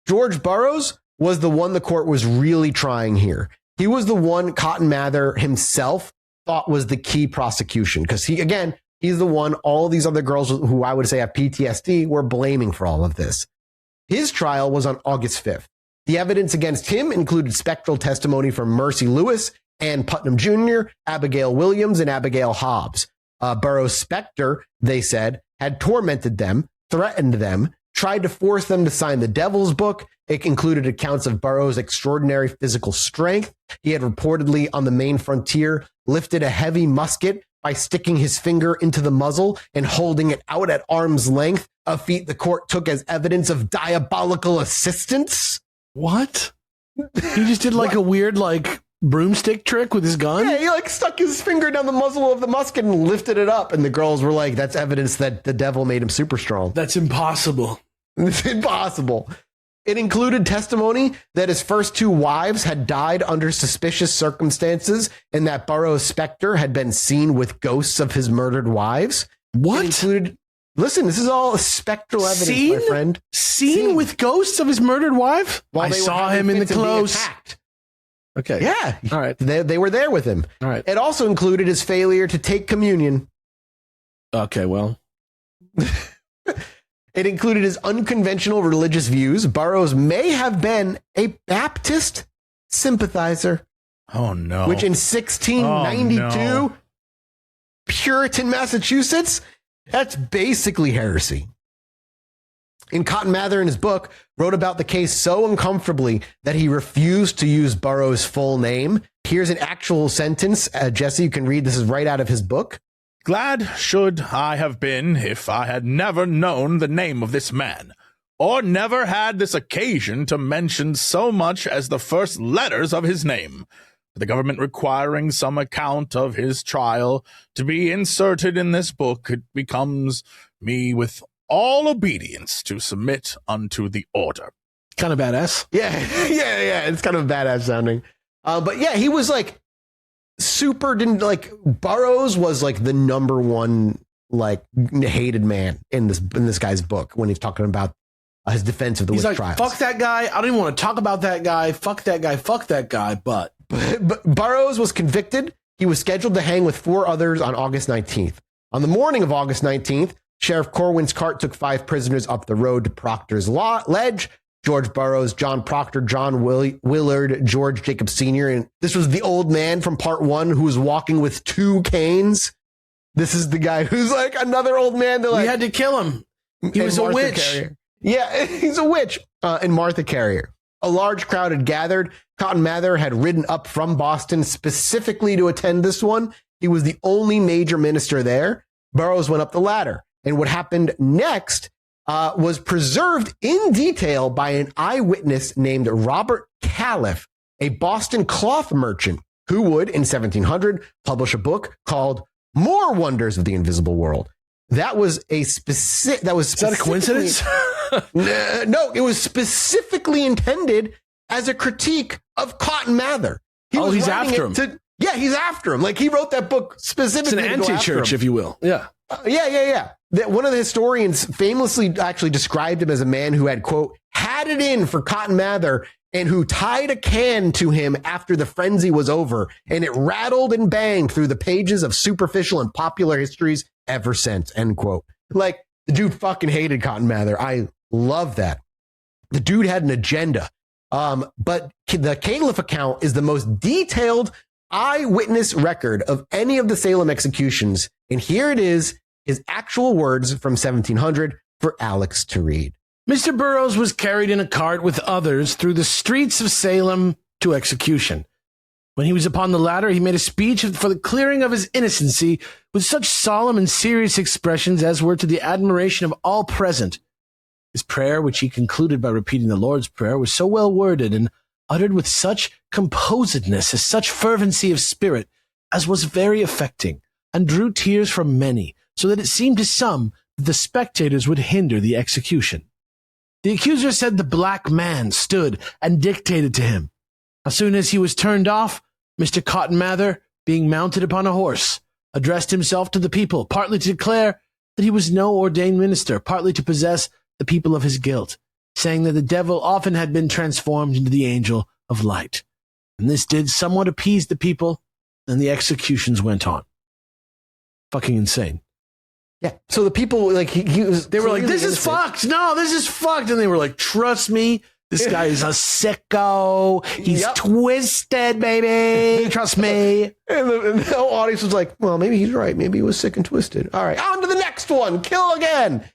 George Burroughs was the one the court was really trying here. He was the one Cotton Mather himself thought was the key prosecution, because he's the one all these other girls who I would say have PTSD were blaming for all of this. His trial was on August 5th. The evidence against him included spectral testimony from Mercy Lewis, Ann Putnam Jr., Abigail Williams, and Abigail Hobbs. Burroughs' specter, they said, had tormented them, threatened them, tried to force them to sign the Devil's Book. It included accounts of Burroughs' extraordinary physical strength. He had reportedly, on the Maine frontier, lifted a heavy musket by sticking his finger into the muzzle and holding it out at arm's length, a feat the court took as evidence of diabolical assistance. What? He just did like a weird like broomstick trick with his gun? Yeah, he like stuck his finger down the muzzle of the musket and lifted it up, and the girls were like, that's evidence that the devil made him super strong. That's impossible. It's impossible. It included testimony that his first two wives had died under suspicious circumstances and that Burroughs' specter had been seen with ghosts of his murdered wives. What? It included, listen, this is all spectral evidence, my friend. Seen with ghosts of his murdered wife? I saw him in the close. Okay. Yeah. All right. They were there with him. All right. It also included his failure to take communion. Okay, well. It included his unconventional religious views. Burroughs may have been a Baptist sympathizer. Oh, no. Which in 1692, Puritan Massachusetts, that's basically heresy. In Cotton Mather, in his book, wrote about the case so uncomfortably that he refused to use Burroughs' full name. Here's an actual sentence. Jesse, you can read. This is right out of his book. Glad should I have been if I had never known the name of this man, or never had this occasion to mention so much as the first letters of his name. The government requiring some account of his trial to be inserted in this book, it becomes me with all obedience to submit unto the order. Kind of badass. Yeah. It's kind of badass sounding. But yeah, he was like Burroughs was like the number one like hated man in this guy's book when he's talking about his defense of the witch trials. Fuck that guy. I don't even want to talk about that guy. Fuck that guy. Fuck that guy. But Burroughs was convicted. He was scheduled to hang with 4 others on August 19th. On the morning of August 19th, Sheriff Corwin's cart took 5 prisoners up the road to Proctor's Ledge. George Burroughs, John Proctor, John Willard, George Jacob Sr. And this was the old man from part 1 who was walking with 2 canes. This is the guy who's like another old man. We had to kill him. He was a witch. Carrier. Yeah, he's a witch. And Martha Carrier. A large crowd had gathered. Cotton Mather had ridden up from Boston specifically to attend this one. He was the only major minister there. Burroughs went up the ladder. And what happened next was preserved in detail by an eyewitness named Robert Califf, a Boston cloth merchant who would, in 1700, publish a book called More Wonders of the Invisible World. That was a specific. Is that a coincidence? No, it was specifically intended as a critique of Cotton Mather. He's after him. He's after him. Like he wrote that book specifically. It's an anti-church, if you will. Yeah. That one of the historians famously actually described him as a man who had, quote, had it in for Cotton Mather and who tied a can to him after the frenzy was over, and it rattled and banged through the pages of superficial and popular histories ever since, end quote. Like, the dude fucking hated Cotton Mather. I love that. The dude had an agenda. But the Califf account is the most detailed eyewitness record of any of the Salem executions. And here it is, his actual words from 1700 for Alex to read. Mr. Burroughs was carried in a cart with others through the streets of Salem to execution. When he was upon the ladder, he made a speech for the clearing of his innocency with such solemn and serious expressions as were to the admiration of all present. His prayer, which he concluded by repeating the Lord's Prayer, was so well worded and uttered with such composedness, as such fervency of spirit, as was very affecting, and drew tears from many, so that it seemed to some that the spectators would hinder the execution. The accuser said the black man stood and dictated to him. As soon as he was turned off, Mr. Cotton Mather, being mounted upon a horse, addressed himself to the people, partly to declare that he was no ordained minister, partly to possess the people of his guilt, saying that the devil often had been transformed into the angel of light. And this did somewhat appease the people, and the executions went on. Fucking insane. Yeah. So the people, like, they were like, this is fucked. No, this is fucked. And they were like, trust me, this guy is a sicko. He's twisted, baby. Trust me. And the whole audience was like, well, maybe he's right. Maybe he was sick and twisted. All right, on to the next one. Kill again.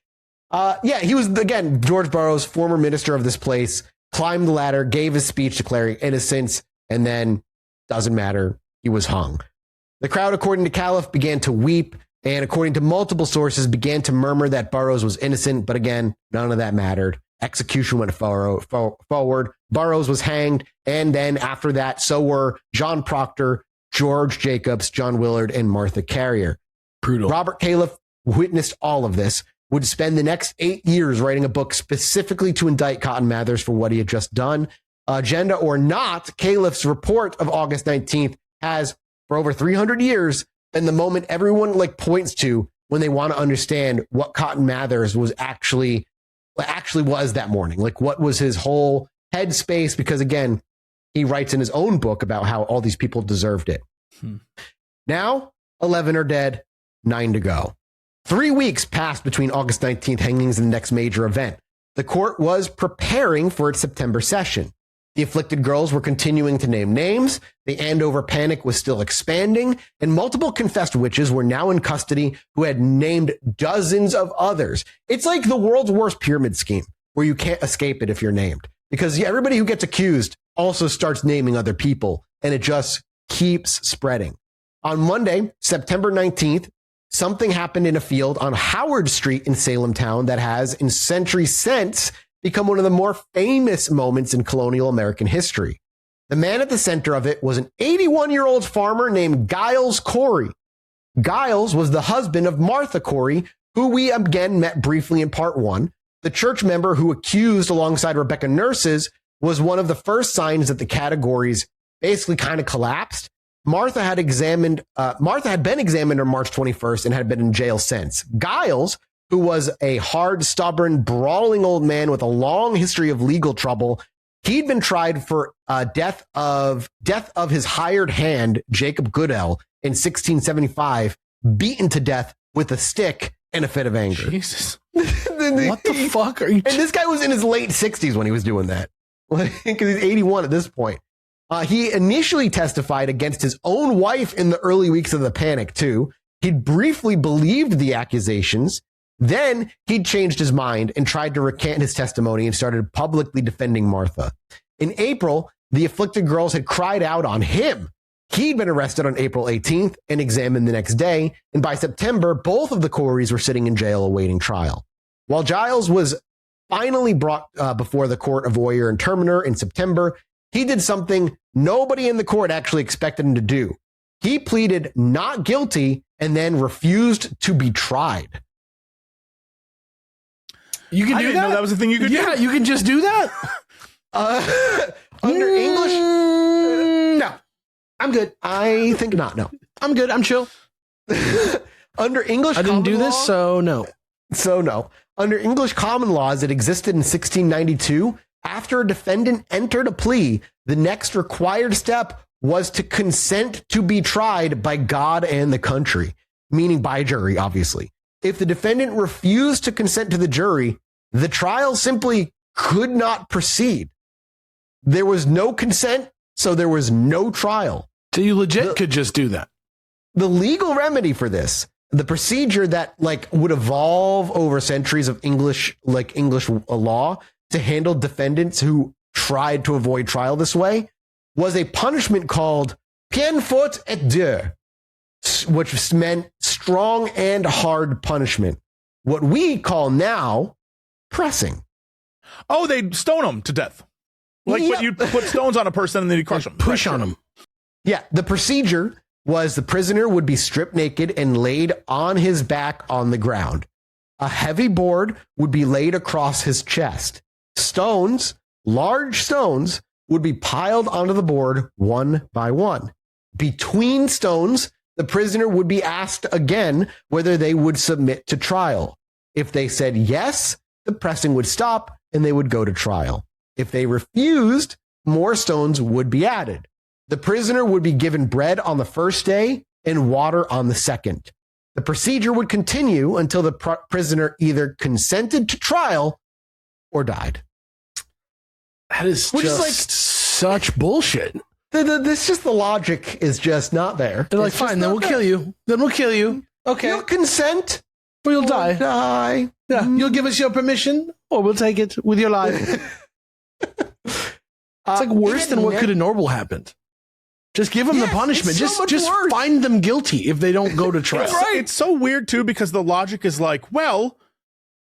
He was, again, George Burroughs, former minister of this place, climbed the ladder, gave his speech declaring innocence, and then, doesn't matter, he was hung. The crowd, according to Califf, began to weep, and according to multiple sources, began to murmur that Burroughs was innocent, but again, none of that mattered. Execution went forward. Burroughs was hanged, and then after that, so were John Proctor, George Jacobs, John Willard, and Martha Carrier. Brutal. Robert Califf witnessed all of this, would spend the next 8 years writing a book specifically to indict Cotton Mather for what he had just done. Agenda or not, Califf's report of August 19th has, for over 300 years, been the moment everyone like points to when they want to understand what Cotton Mather's was actually was that morning. Like, what was his whole headspace? Because again, he writes in his own book about how all these people deserved it. Now, 11 are dead, 9 to go. 3 weeks passed between August 19th hangings and the next major event. The court was preparing for its September session. The afflicted girls were continuing to name names. The Andover panic was still expanding, and multiple confessed witches were now in custody who had named dozens of others. It's like the world's worst pyramid scheme where you can't escape it if you're named, because everybody who gets accused also starts naming other people, and it just keeps spreading. On Monday, September 19th, something happened in a field on Howard Street in Salem town that has, in centuries since, become one of the more famous moments in colonial American history. The man at the center of it was an 81-year-old farmer named Giles Corey. Giles was the husband of Martha Corey, who we again met briefly in part 1. The church member who accused alongside Rebecca Nurses was one of the first signs that the categories basically kind of collapsed. Martha had been examined on March 21st and had been in jail since. Giles, who was a hard, stubborn, brawling old man with a long history of legal trouble, he'd been tried for death of his hired hand, Jacob Goodell, in 1675, beaten to death with a stick in a fit of anger. Jesus. What the fuck are you? And this guy was in his late 60s when he was doing that. Because he's 81 at this point. He initially testified against his own wife in the early weeks of the panic, too. He'd briefly believed the accusations. Then he'd changed his mind and tried to recant his testimony and started publicly defending Martha. In April, the afflicted girls had cried out on him. He'd been arrested on April 18th and examined the next day. And by September, both of the Coreys were sitting in jail awaiting trial. While Giles was finally brought before the court of Oyer and Terminer in September, he did something nobody in the court actually expected him to do. He pleaded not guilty and then refused to be tried. You can I do didn't that? know that was the thing you could do. Yeah, you can just do that? Under English? No. I'm good. I think not. No. I'm good. I'm chill. Under English I didn't do common this, law- so no. So no. Under English common laws that existed in 1692, after a defendant entered a plea, the next required step was to consent to be tried by God and the country, meaning by a jury, obviously. If the defendant refused to consent to the jury, the trial simply could not proceed. There was no consent, so there was no trial. So you legit could just do that. The legal remedy for this, the procedure that would evolve over centuries of English law to handle defendants who tried to avoid trial this way, was a punishment called peine forte et dure, which meant strong and hard punishment. What we call now pressing. Oh, they'd stone them to death. Like Yep. when you put stones on a person and then you crush them. Push on them. Yeah, the procedure was the prisoner would be stripped naked and laid on his back on the ground. A heavy board would be laid across his chest. Stones, large stones, would be piled onto the board one by one. Between stones, the prisoner would be asked again whether they would submit to trial. If they said yes, the pressing would stop and they would go to trial. If they refused, more stones would be added. The prisoner would be given bread on the first day and water on the second. The procedure would continue until the prisoner either consented to trial or died. That is Which is just such bullshit. This just the logic is just not there. They're like, It's just fine, then not we'll kill you. Then we'll kill you. Okay. You'll consent Or you'll or die. die. Yeah. You'll give us your permission or we'll take it with your life. It's like worse than what could have normal happened. Just give them Yes, the punishment. it's so much Just worse. find them guilty if they don't go to trial. It's so weird too because the logic is like, well,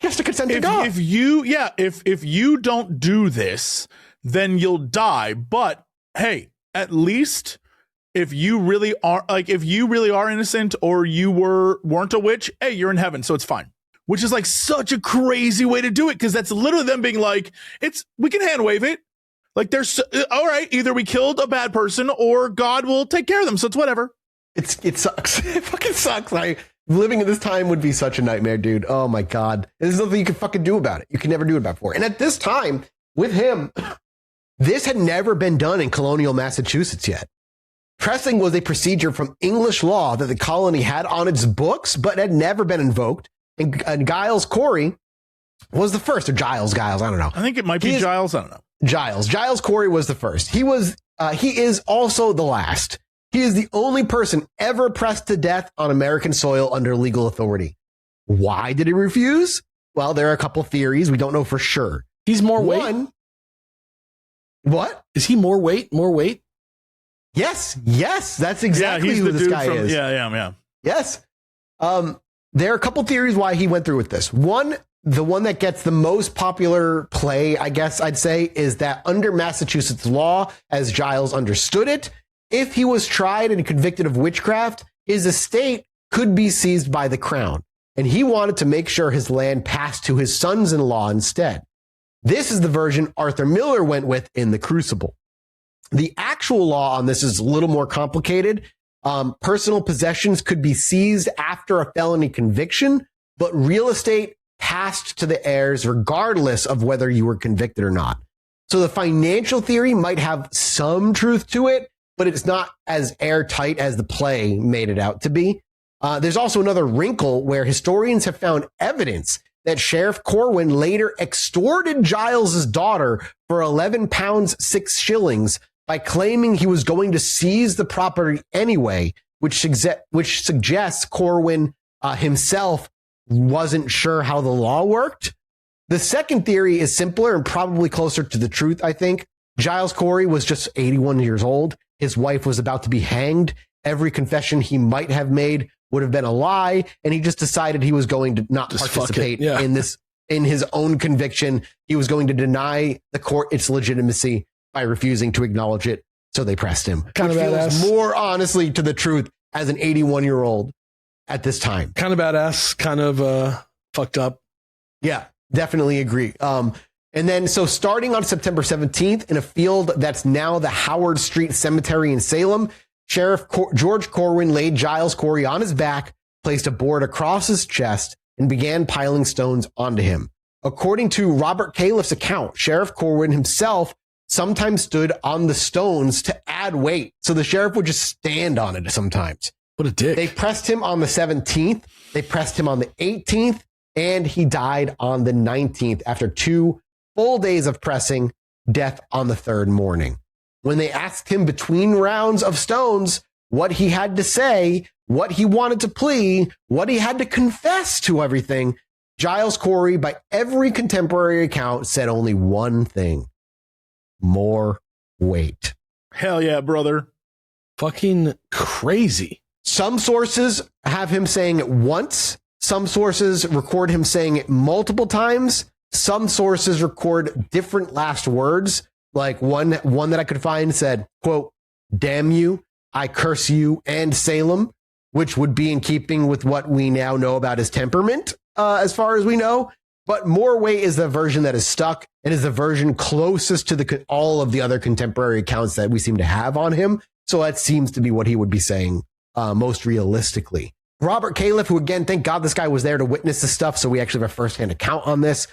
He has to consent to if God. you don't do this, then you'll die. But hey, at least if you really are innocent or you weren't a witch, hey, you're in heaven, so it's fine. Which is like such a crazy way to do it because that's literally them being like, we can hand wave it. Like there's all right, either we killed a bad person or God will take care of them, so it's whatever. It sucks. It fucking sucks. Living in this time would be such a nightmare, dude. Oh my God. There's nothing you can fucking do about it. You can never do it before. And at this time, with him, this had never been done in colonial Massachusetts yet. Pressing was a procedure from English law that the colony had on its books, but had never been invoked. And Giles Corey was the first, or Giles, I don't know. I think it might be Giles. I don't know. Giles Corey was the first. He is also the last. He is the only person ever pressed to death on American soil under legal authority. Why did he refuse? Well, there are a couple of theories. We don't know for sure. He's more weight. What? Is he more weight? More weight? Yes. That's exactly he's who the this dude guy is. Yeah. Yes. There are a couple theories why he went through with this. One, the one that gets the most popular play, I guess I'd say, is that under Massachusetts law, as Giles understood it, if he was tried and convicted of witchcraft, his estate could be seized by the crown. And he wanted to make sure his land passed to his sons-in-law instead. This is the version Arthur Miller went with in the Crucible. The actual law on this is a little more complicated. Personal possessions could be seized after a felony conviction, but real estate passed to the heirs regardless of whether you were convicted or not. So the financial theory might have some truth to it, but it's not as airtight as the play made it out to be. There's also another wrinkle where historians have found evidence that Sheriff Corwin later extorted Giles's daughter for 11 pounds 6 shillings by claiming he was going to seize the property anyway, which suggests Corwin himself wasn't sure how the law worked. The second theory is simpler and probably closer to the truth, I think. Giles Corey was just 81 years old. His wife was about to be hanged. Every confession he might have made would have been a lie, and he just decided he was going to not participate in this, in his own conviction. He was going to deny the court its legitimacy by refusing to acknowledge it, so they pressed him. Kind of badass. More honestly to the truth as an 81-year-old at this time. Kind of badass, kind of fucked up. Yeah, definitely agree. And then, so starting on September 17th, in a field that's now the Howard Street Cemetery in Salem, Sheriff George Corwin laid Giles Corey on his back, placed a board across his chest, and began piling stones onto him. According to Robert Califf's account, Sheriff Corwin himself sometimes stood on the stones to add weight. So the sheriff would just stand on it sometimes. What a dick. They pressed him on the 17th. They pressed him on the 18th, and he died on the 19th after 2 full days of pressing, death on the 3rd morning. When they asked him between rounds of stones what he had to say, what he wanted to plea, what he had to confess to everything, Giles Corey, by every contemporary account, said only one thing: more weight. Hell yeah, brother. Fucking crazy. Some sources have him saying it once. Some sources record him saying it multiple times. Some sources record different last words. Like one that I could find said, quote, "Damn you, I curse you and Salem," which would be in keeping with what we now know about his temperament, as far as we know. But more weight is the version that is stuck and is the version closest to all of the other contemporary accounts that we seem to have on him. So that seems to be what he would be saying most realistically. Robert Califf, who again, thank God this guy was there to witness this stuff, so we actually have a firsthand account on this,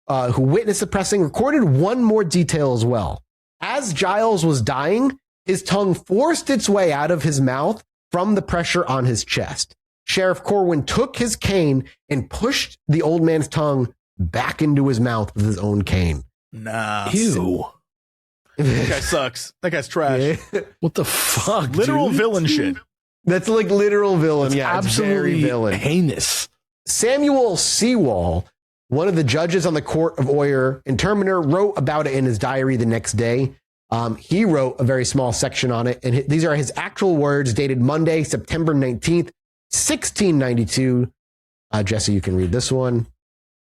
who witnessed the pressing, recorded one more detail as well. As Giles was dying, his tongue forced its way out of his mouth from the pressure on his chest. Sheriff Corwin took his cane and pushed the old man's tongue back into his mouth with his own cane. Nah. Ew. That guy sucks. That guy's trash. Yeah. What the fuck, Literal dude? villain shit. That's like literal villain. It's Yeah, absolutely it's very villain. heinous. Samuel Sewall, one of the judges on the court of Oyer and Terminer, wrote about it in his diary the next day. He wrote a very small section on it, and these are his actual words dated Monday, September 19th, 1692. Jesse, you can read this one.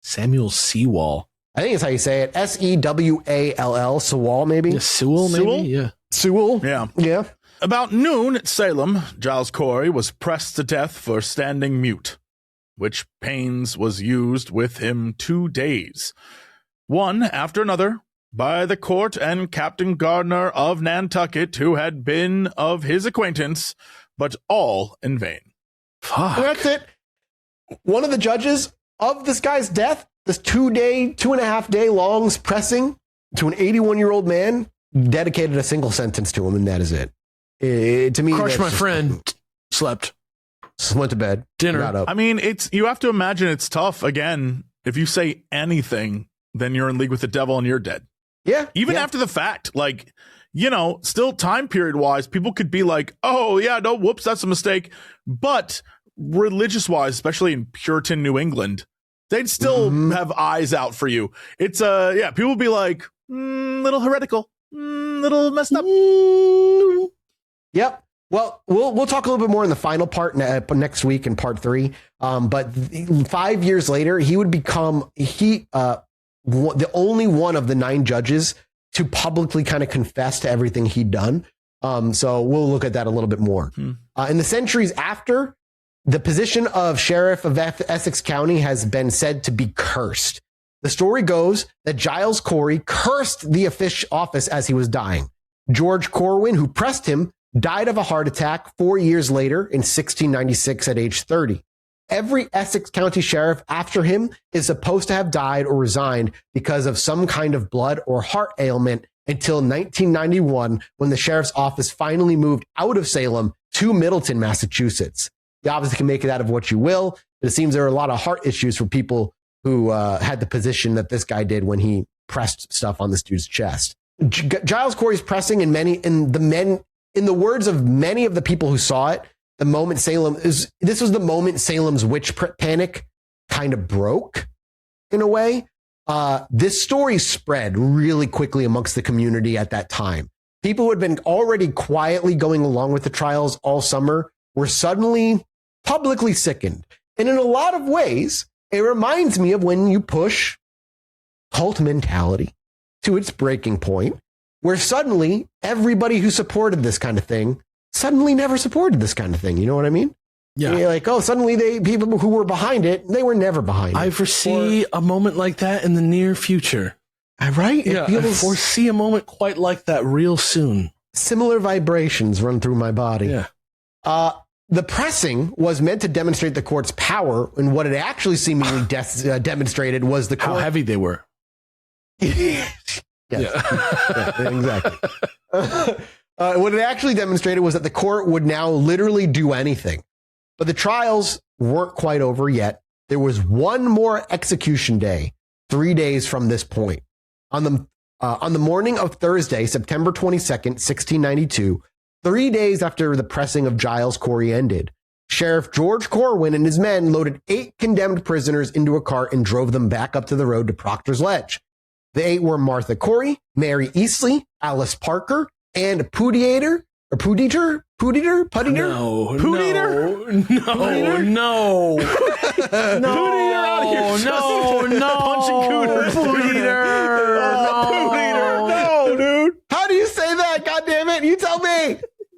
Samuel Sewall. I think it's how you say it. Sewall, Sewall, maybe? Yeah, Sewell, maybe? Sewell? Yeah. Sewall? Yeah. Yeah. About noon at Salem, Giles Corey was pressed to death for standing mute, which pains was used with him 2 days, one after another, by the court and Captain Gardner of Nantucket, who had been of his acquaintance, but all in vain. Fuck. And that's it. One of the judges of this guy's death, this 2.5 day long pressing to an 81-year-old man, dedicated a single sentence to him, and that is it. To me, Crush that's my just- friend. Slept. Went to bed. Dinner. Got up. I mean, you have to imagine it's tough. Again, if you say anything, then you're in league with the devil and you're dead. Yeah. Even yeah. after the fact, like, still time period wise, people could be like, oh, yeah, no, whoops, that's a mistake. But religious wise, especially in Puritan New England, they'd still have eyes out for you. It's, people would be like, little heretical, little messed up. Yep. Well, we'll talk a little bit more in the final part next week in part 3. But 5 years later, he would become the only one of the 9 judges to publicly kind of confess to everything he'd done. So we'll look at that a little bit more. In the centuries after, the position of sheriff of Essex County has been said to be cursed. The story goes that Giles Corey cursed the office as he was dying. George Corwin, who pressed him, died of a heart attack 4 years later in 1696 at age 30. Every Essex County sheriff after him is supposed to have died or resigned because of some kind of blood or heart ailment until 1991, when the sheriff's office finally moved out of Salem to Middleton, Massachusetts. You obviously can make it out of what you will, but it seems there are a lot of heart issues for people who had the position that this guy did when he pressed stuff on this dude's chest. Giles Corey's pressing in the words of many of the people who saw it, this was the moment Salem's witch panic kind of broke in a way. This story spread really quickly amongst the community at that time. People who had been already quietly going along with the trials all summer were suddenly publicly sickened. And in a lot of ways, it reminds me of when you push cult mentality to its breaking point, where suddenly everybody who supported this kind of thing suddenly never supported this kind of thing. You know what I mean? Yeah. You're like, oh, suddenly people who were behind it, they were never behind it. I foresee a moment like that in the near future. Right? Yeah, I foresee a moment quite like that real soon. Similar vibrations run through my body. Yeah. The pressing was meant to demonstrate the court's power, and what it actually seemingly demonstrated was the court. How heavy they were. Yes. Yeah, exactly. What it actually demonstrated was that the court would now literally do anything. But the trials weren't quite over yet. There was one more execution day, 3 days from this point. On the morning of Thursday, September 22nd, 1692, 3 days after the pressing of Giles Corey ended, Sheriff George Corwin and his men loaded 8 condemned prisoners into a cart and drove them back up to the road to Proctor's Ledge. The 8 were Martha Corey, Mary Eastley, Alice Parker, and Pudieter. No. No, dude. How do you say that? God damn it. You tell me.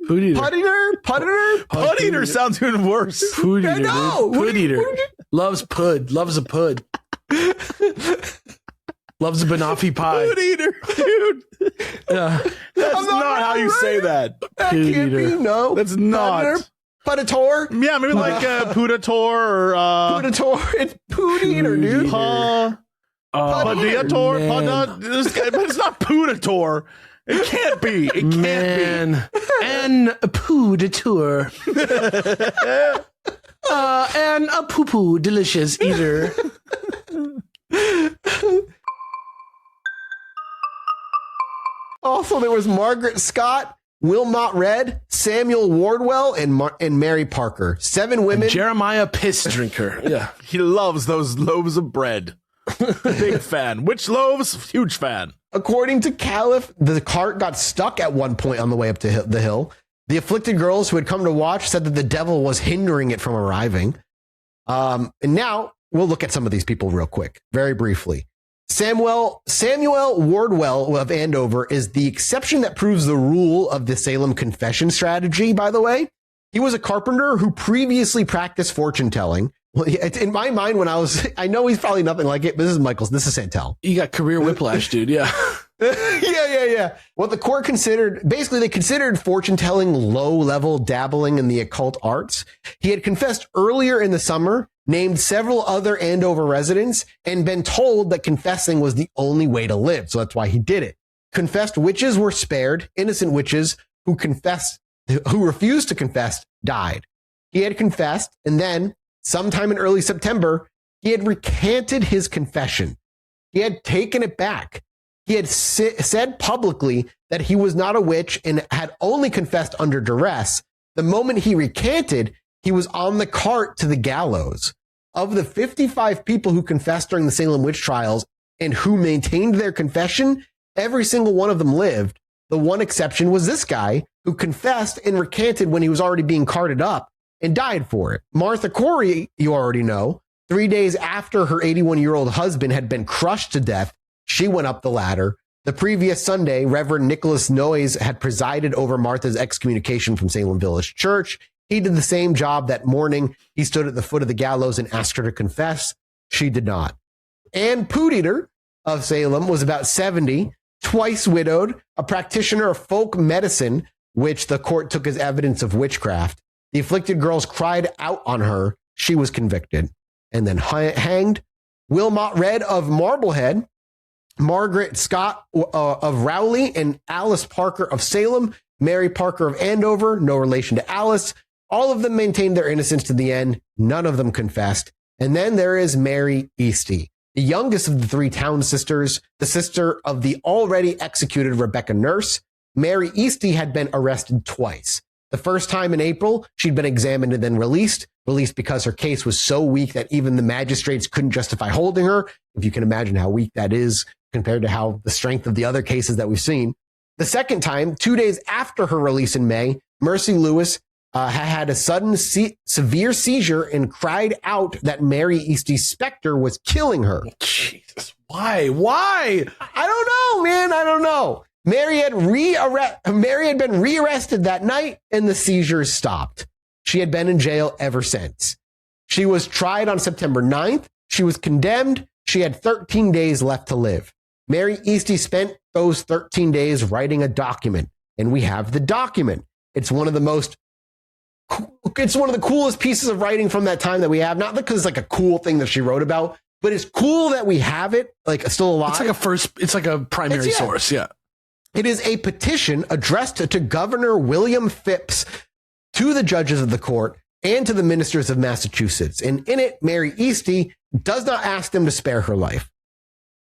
Pud-eater sounds even worse. Pud-eater. No. Pud-eater. Loves pud. Loves a pud. Loves a banoffee pie. Pud-eater, dude. That's not how you say that. That can't be. No. That's not. Pudator? Yeah, maybe like Pudator or... Pudator. It's Pud-eater, dude. Padiator? But it's not Pudator. It can't be. It can't be. And a Pudator. And a poo-poo delicious eater. Also, there was Margaret Scott, Wilmot Red, Samuel Wardwell, and Mary Parker. 7 women. And Jeremiah Piss Drinker. Yeah. He loves those loaves of bread. Big fan. Which loaves? Huge fan. According to Caliph, the cart got stuck at one point on the way up to the hill. The afflicted girls who had come to watch said that the devil was hindering it from arriving. And now we'll look at some of these people real quick, very briefly. Samuel Wardwell of Andover is the exception that proves the rule of the Salem confession strategy, by the way. He was a carpenter who previously practiced fortune telling. Well, in my mind, I know he's probably nothing like it, but this is Michael's. This is Santel. You got career whiplash, dude. Yeah. Yeah. What the court considered, basically they considered fortune telling low level dabbling in the occult arts. He had confessed earlier in the summer, named several other Andover residents, and been told that confessing was the only way to live. So that's why he did it. Confessed witches were spared. Innocent witches who refused to confess died. He had confessed, and then sometime in early September, he had recanted his confession. He had taken it back. He had said publicly that he was not a witch and had only confessed under duress. The moment he recanted, he was on the cart to the gallows. Of the 55 people who confessed during the Salem Witch Trials and who maintained their confession, every single one of them lived. The one exception was this guy, who confessed and recanted when he was already being carted up and died for it. Martha Corey, you already know, 3 days after her 81-year-old husband had been crushed to death, she went up the ladder. The previous Sunday, Reverend Nicholas Noyes had presided over Martha's excommunication from Salem Village Church. He did the same job that morning. He stood at the foot of the gallows and asked her to confess. She did not. Ann Pooteater of Salem was about 70, twice widowed, a practitioner of folk medicine, which the court took as evidence of witchcraft. The afflicted girls cried out on her. She was convicted and then hanged. Wilmot Red of Marblehead, Margaret Scott of Rowley, and Alice Parker of Salem, Mary Parker of Andover, no relation to Alice. All of them maintained their innocence to the end. None of them confessed. And then there is Mary Easty, the youngest of the three Town sisters, the sister of the already executed Rebecca Nurse. Mary Easty had been arrested twice. The first time in April, she'd been examined and then released because her case was so weak that even the magistrates couldn't justify holding her. If you can imagine how weak that is compared to how the strength of the other cases that we've seen. The second time, 2 days after her release in May, Mercy Lewis had a sudden severe seizure and cried out that Mary Easty's specter was killing her. Jesus, why? Why? I don't know, man. I don't know. Mary had been rearrested that night and the seizures stopped. She had been in jail ever since. She was tried on September 9th. She was condemned. She had 13 days left to live. Mary Easty spent those 13 days writing a document, and we have the document. It's one of the coolest pieces of writing from that time that we have, not because it's like a cool thing that she wrote about, but it's cool that we have it like still alive. It's like a primary source. Yeah. It is a petition addressed to Governor William Phipps, to the judges of the court, and to the ministers of Massachusetts. And in it, Mary Easty does not ask them to spare her life.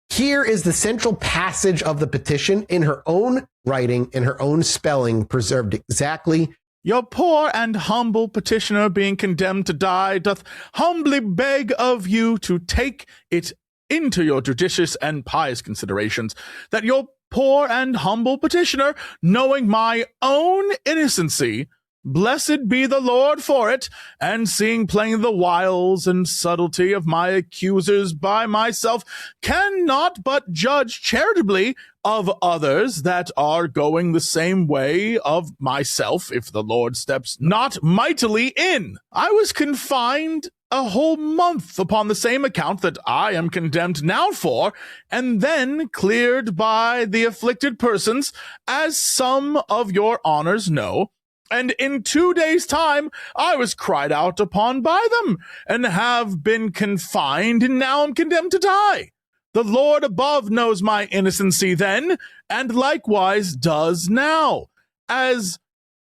Here is the central passage of the petition in her own writing, in her own spelling, preserved exactly. Your poor and humble petitioner, being condemned to die, doth humbly beg of you to take it into your judicious and pious considerations, that your poor and humble petitioner, knowing my own innocency, blessed be the Lord for it, and seeing plain the wiles and subtlety of my accusers by myself, cannot but judge charitably of others that are going the same way of myself, if the Lord steps not mightily in. I was confined a whole month upon the same account that I am condemned now for, and then cleared by the afflicted persons, as some of your honors know. And in 2 days' time, I was cried out upon by them, and have been confined, and now am condemned to die. The Lord above knows my innocency then, and likewise does now, as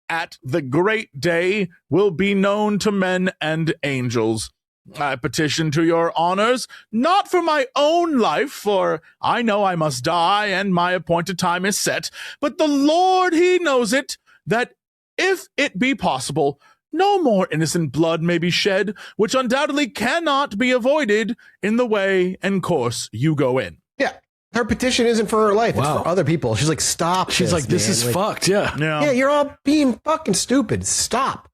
at the great day will be known to men and angels. I petition to your honors, not for my own life, for I know I must die, and my appointed time is set, but the Lord, he knows it, that if it be possible, no more innocent blood may be shed, which undoubtedly cannot be avoided in the way and course you go in. Yeah. Her petition isn't for her life. Wow. It's for other people. She's like, stop. She's like, this is fucked. Yeah. Yeah, you're all being fucking stupid. Stop.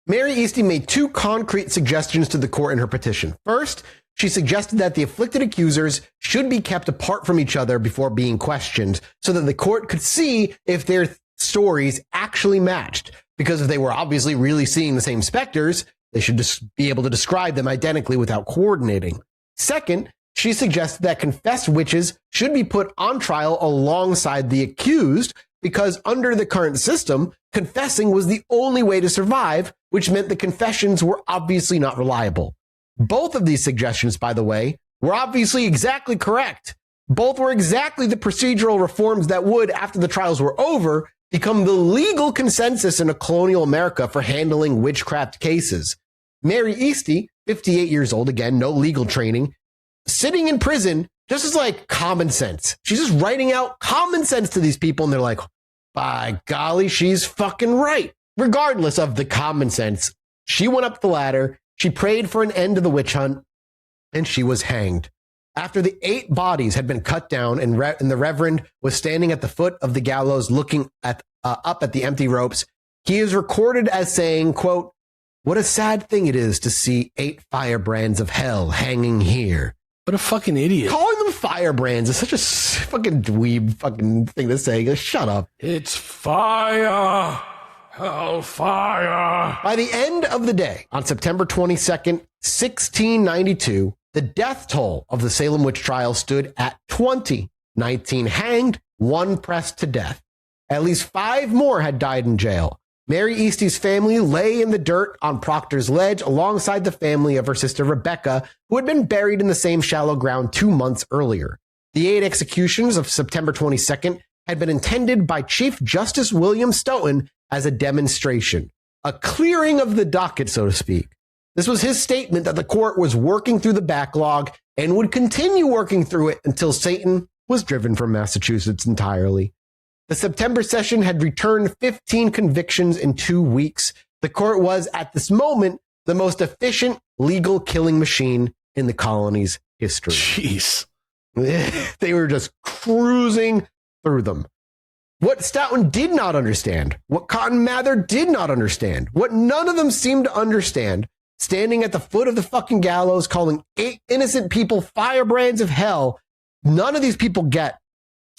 Mary Easty made two concrete suggestions to the court in her petition. First, she suggested that the afflicted accusers should be kept apart from each other before being questioned so that the court could see if their stories actually matched. Because if they were obviously really seeing the same specters, they should just be able to describe them identically without coordinating. Second, she suggested that confessed witches should be put on trial alongside the accused because under the current system, confessing was the only way to survive, which meant the confessions were obviously not reliable. Both of these suggestions, by the way, were obviously exactly correct. Both were exactly the procedural reforms that would, after the trials were over, become the legal consensus in a colonial America for handling witchcraft cases. Mary Easty, 58 years old, again, no legal training, sitting in prison, just as like common sense. She's just writing out common sense to these people, and they're like, by golly, she's fucking right. Regardless of the common sense, she went up the ladder, she prayed for an end to the witch hunt, and she was hanged. After the 8 bodies had been cut down and the Reverend was standing at the foot of the gallows looking at up at the empty ropes, he is recorded as saying, quote, "What a sad thing it is to see 8 firebrands of hell hanging here." What a fucking idiot. Calling them firebrands is such a fucking dweeb fucking thing to say. Like, shut up. It's fire. Hellfire. By the end of the day, on September 22nd, 1692, the death toll of the Salem Witch Trials stood at 20. 19 hanged, 1 pressed to death. At least 5 more had died in jail. Mary Eastie's family lay in the dirt on Proctor's Ledge alongside the family of her sister Rebecca, who had been buried in the same shallow ground 2 months earlier. The 8 executions of September 22nd had been intended by Chief Justice William Stoughton as a demonstration, a clearing of the docket, so to speak. This was his statement that the court was working through the backlog and would continue working through it until Satan was driven from Massachusetts entirely. The September session had returned 15 convictions in 2 weeks. The court was, at this moment, the most efficient legal killing machine in the colony's history. Jeez. They were just cruising through them. What Stoughton did not understand, what Cotton Mather did not understand, what none of them seemed to understand, standing at the foot of the fucking gallows, calling 8 innocent people firebrands of hell, none of these people get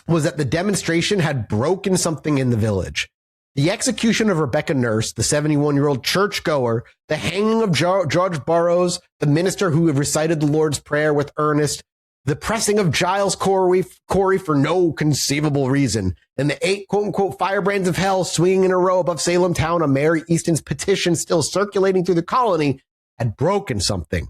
was that the demonstration had broken something in the village. The execution of Rebecca Nurse, the 71-year-old churchgoer, the hanging of George Burroughs, the minister who had recited the Lord's Prayer with earnest, the pressing of Giles Corey for no conceivable reason, and the 8 quote-unquote firebrands of hell swinging in a row above Salem town on Mary Easton's petition still circulating through the colony had broken something.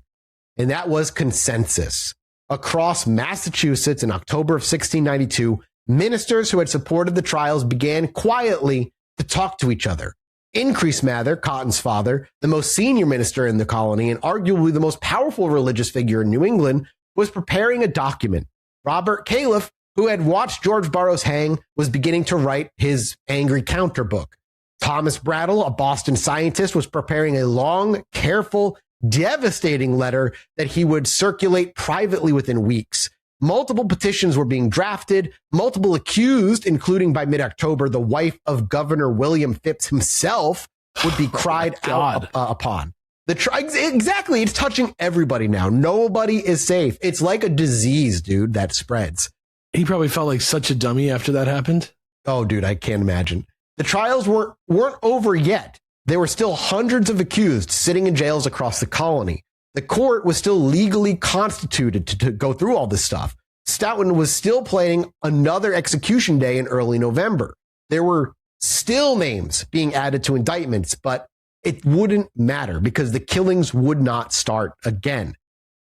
And that was consensus. Across Massachusetts in October of 1692, ministers who had supported the trials began quietly to talk to each other. Increase Mather, Cotton's father, the most senior minister in the colony and arguably the most powerful religious figure in New England, was preparing a document. Robert Califf, who had watched George Burroughs hang, was beginning to write his angry counter book. Thomas Brattle, a Boston scientist, was preparing a long, careful, devastating letter that he would circulate privately within weeks. Multiple petitions were being drafted, multiple accused, including by mid-October, the wife of Governor William Phipps himself, would be cried out upon. Exactly. It's touching everybody now. Nobody is safe. It's like a disease, dude, that spreads. He probably felt like such a dummy after that happened. Oh, dude, I can't imagine. The trials weren't over yet. There were still hundreds of accused sitting in jails across the colony. The court was still legally constituted to go through all this stuff. Stoughton was still planning another execution day in early November. There were still names being added to indictments, but it wouldn't matter because the killings would not start again.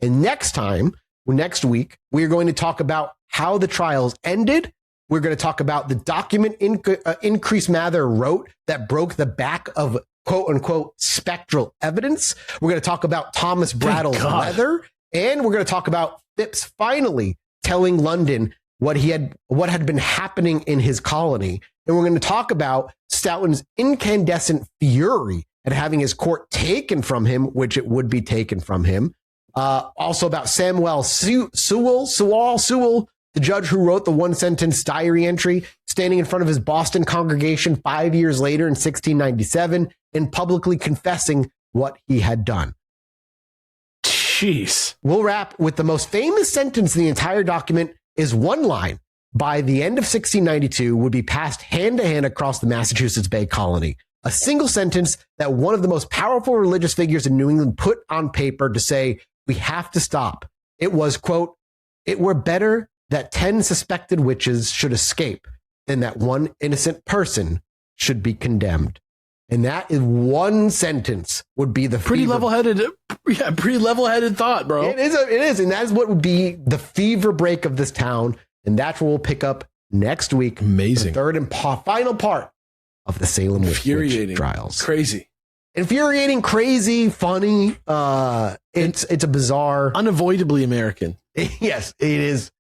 And next week, we're going to talk about how the trials ended. We're going to talk about the document Increase Mather wrote that broke the back of quote unquote spectral evidence. We're going to talk about Thomas Brattle's leather, and we're going to talk about Phipps finally telling London what had been happening in his colony. And we're going to talk about Stoughton's incandescent fury at having his court taken from him, which it would be taken from him. Also about Samuel Sewell, the judge who wrote the 1-sentence diary entry, standing in front of his Boston congregation 5 years later in 1697 and publicly confessing what he had done. Jeez. We'll wrap with the most famous sentence in the entire document is one line. By the end of 1692 would be passed hand to hand across the Massachusetts Bay Colony. A single sentence that one of the most powerful religious figures in New England put on paper to say, we have to stop. It was, quote, "It were better that 10 suspected witches should escape than that one innocent person should be condemned." And that is one sentence would be the pretty level-headed thought, bro. It is. And that's what would be the fever break of this town. And that's where we'll pick up next week. Amazing. The third and final part of the Salem Witch Trials. Crazy. Infuriating, crazy, funny. It's a bizarre. Unavoidably American. Yes, it is.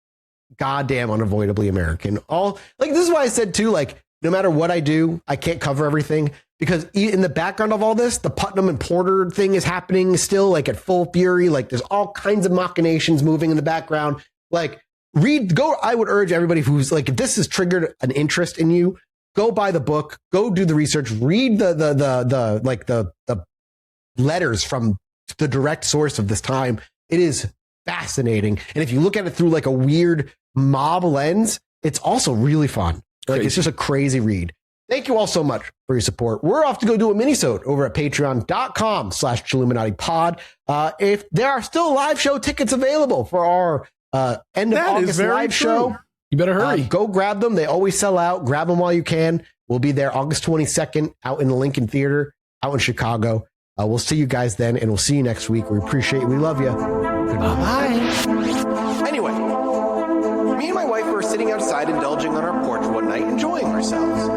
Goddamn unavoidably American. This is why I said too, like, no matter what I do, I can't cover everything because in the background of all this, the Putnam and Porter thing is happening still, like, at full fury. Like, there's all kinds of machinations moving in the background. Like, I would urge everybody who's like, if this has triggered an interest in you, go buy the book, go do the research, read the letters from the direct source of this time. It is fascinating. And if you look at it through like a weird mob lens, it's also really fun. Like it's just a crazy read. Thank you all so much for your support. We're off to go do a mini-sode over at patreon.com/Chilluminati-pod. If there are still live show tickets available for our end of August live show, you better hurry. Go grab them. They always sell out. Grab them while you can. We'll be there August 22nd out in the Lincoln Theater out in Chicago. We'll see you guys then, and we'll see you next week. We appreciate you. We love you. Goodbye. Anyway, me and my wife were sitting outside indulging on our porch one night, enjoying ourselves.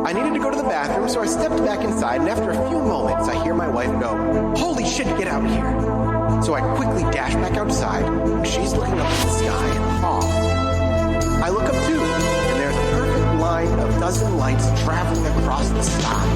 I needed to go to the bathroom, so I stepped back inside, and after a few moments, I hear my wife go, "Holy shit, get out here." So I quickly dash back outside, and she's looking up at the sky in awe. I look up too, and there's a perfect line of dozen lights traveling across the sky.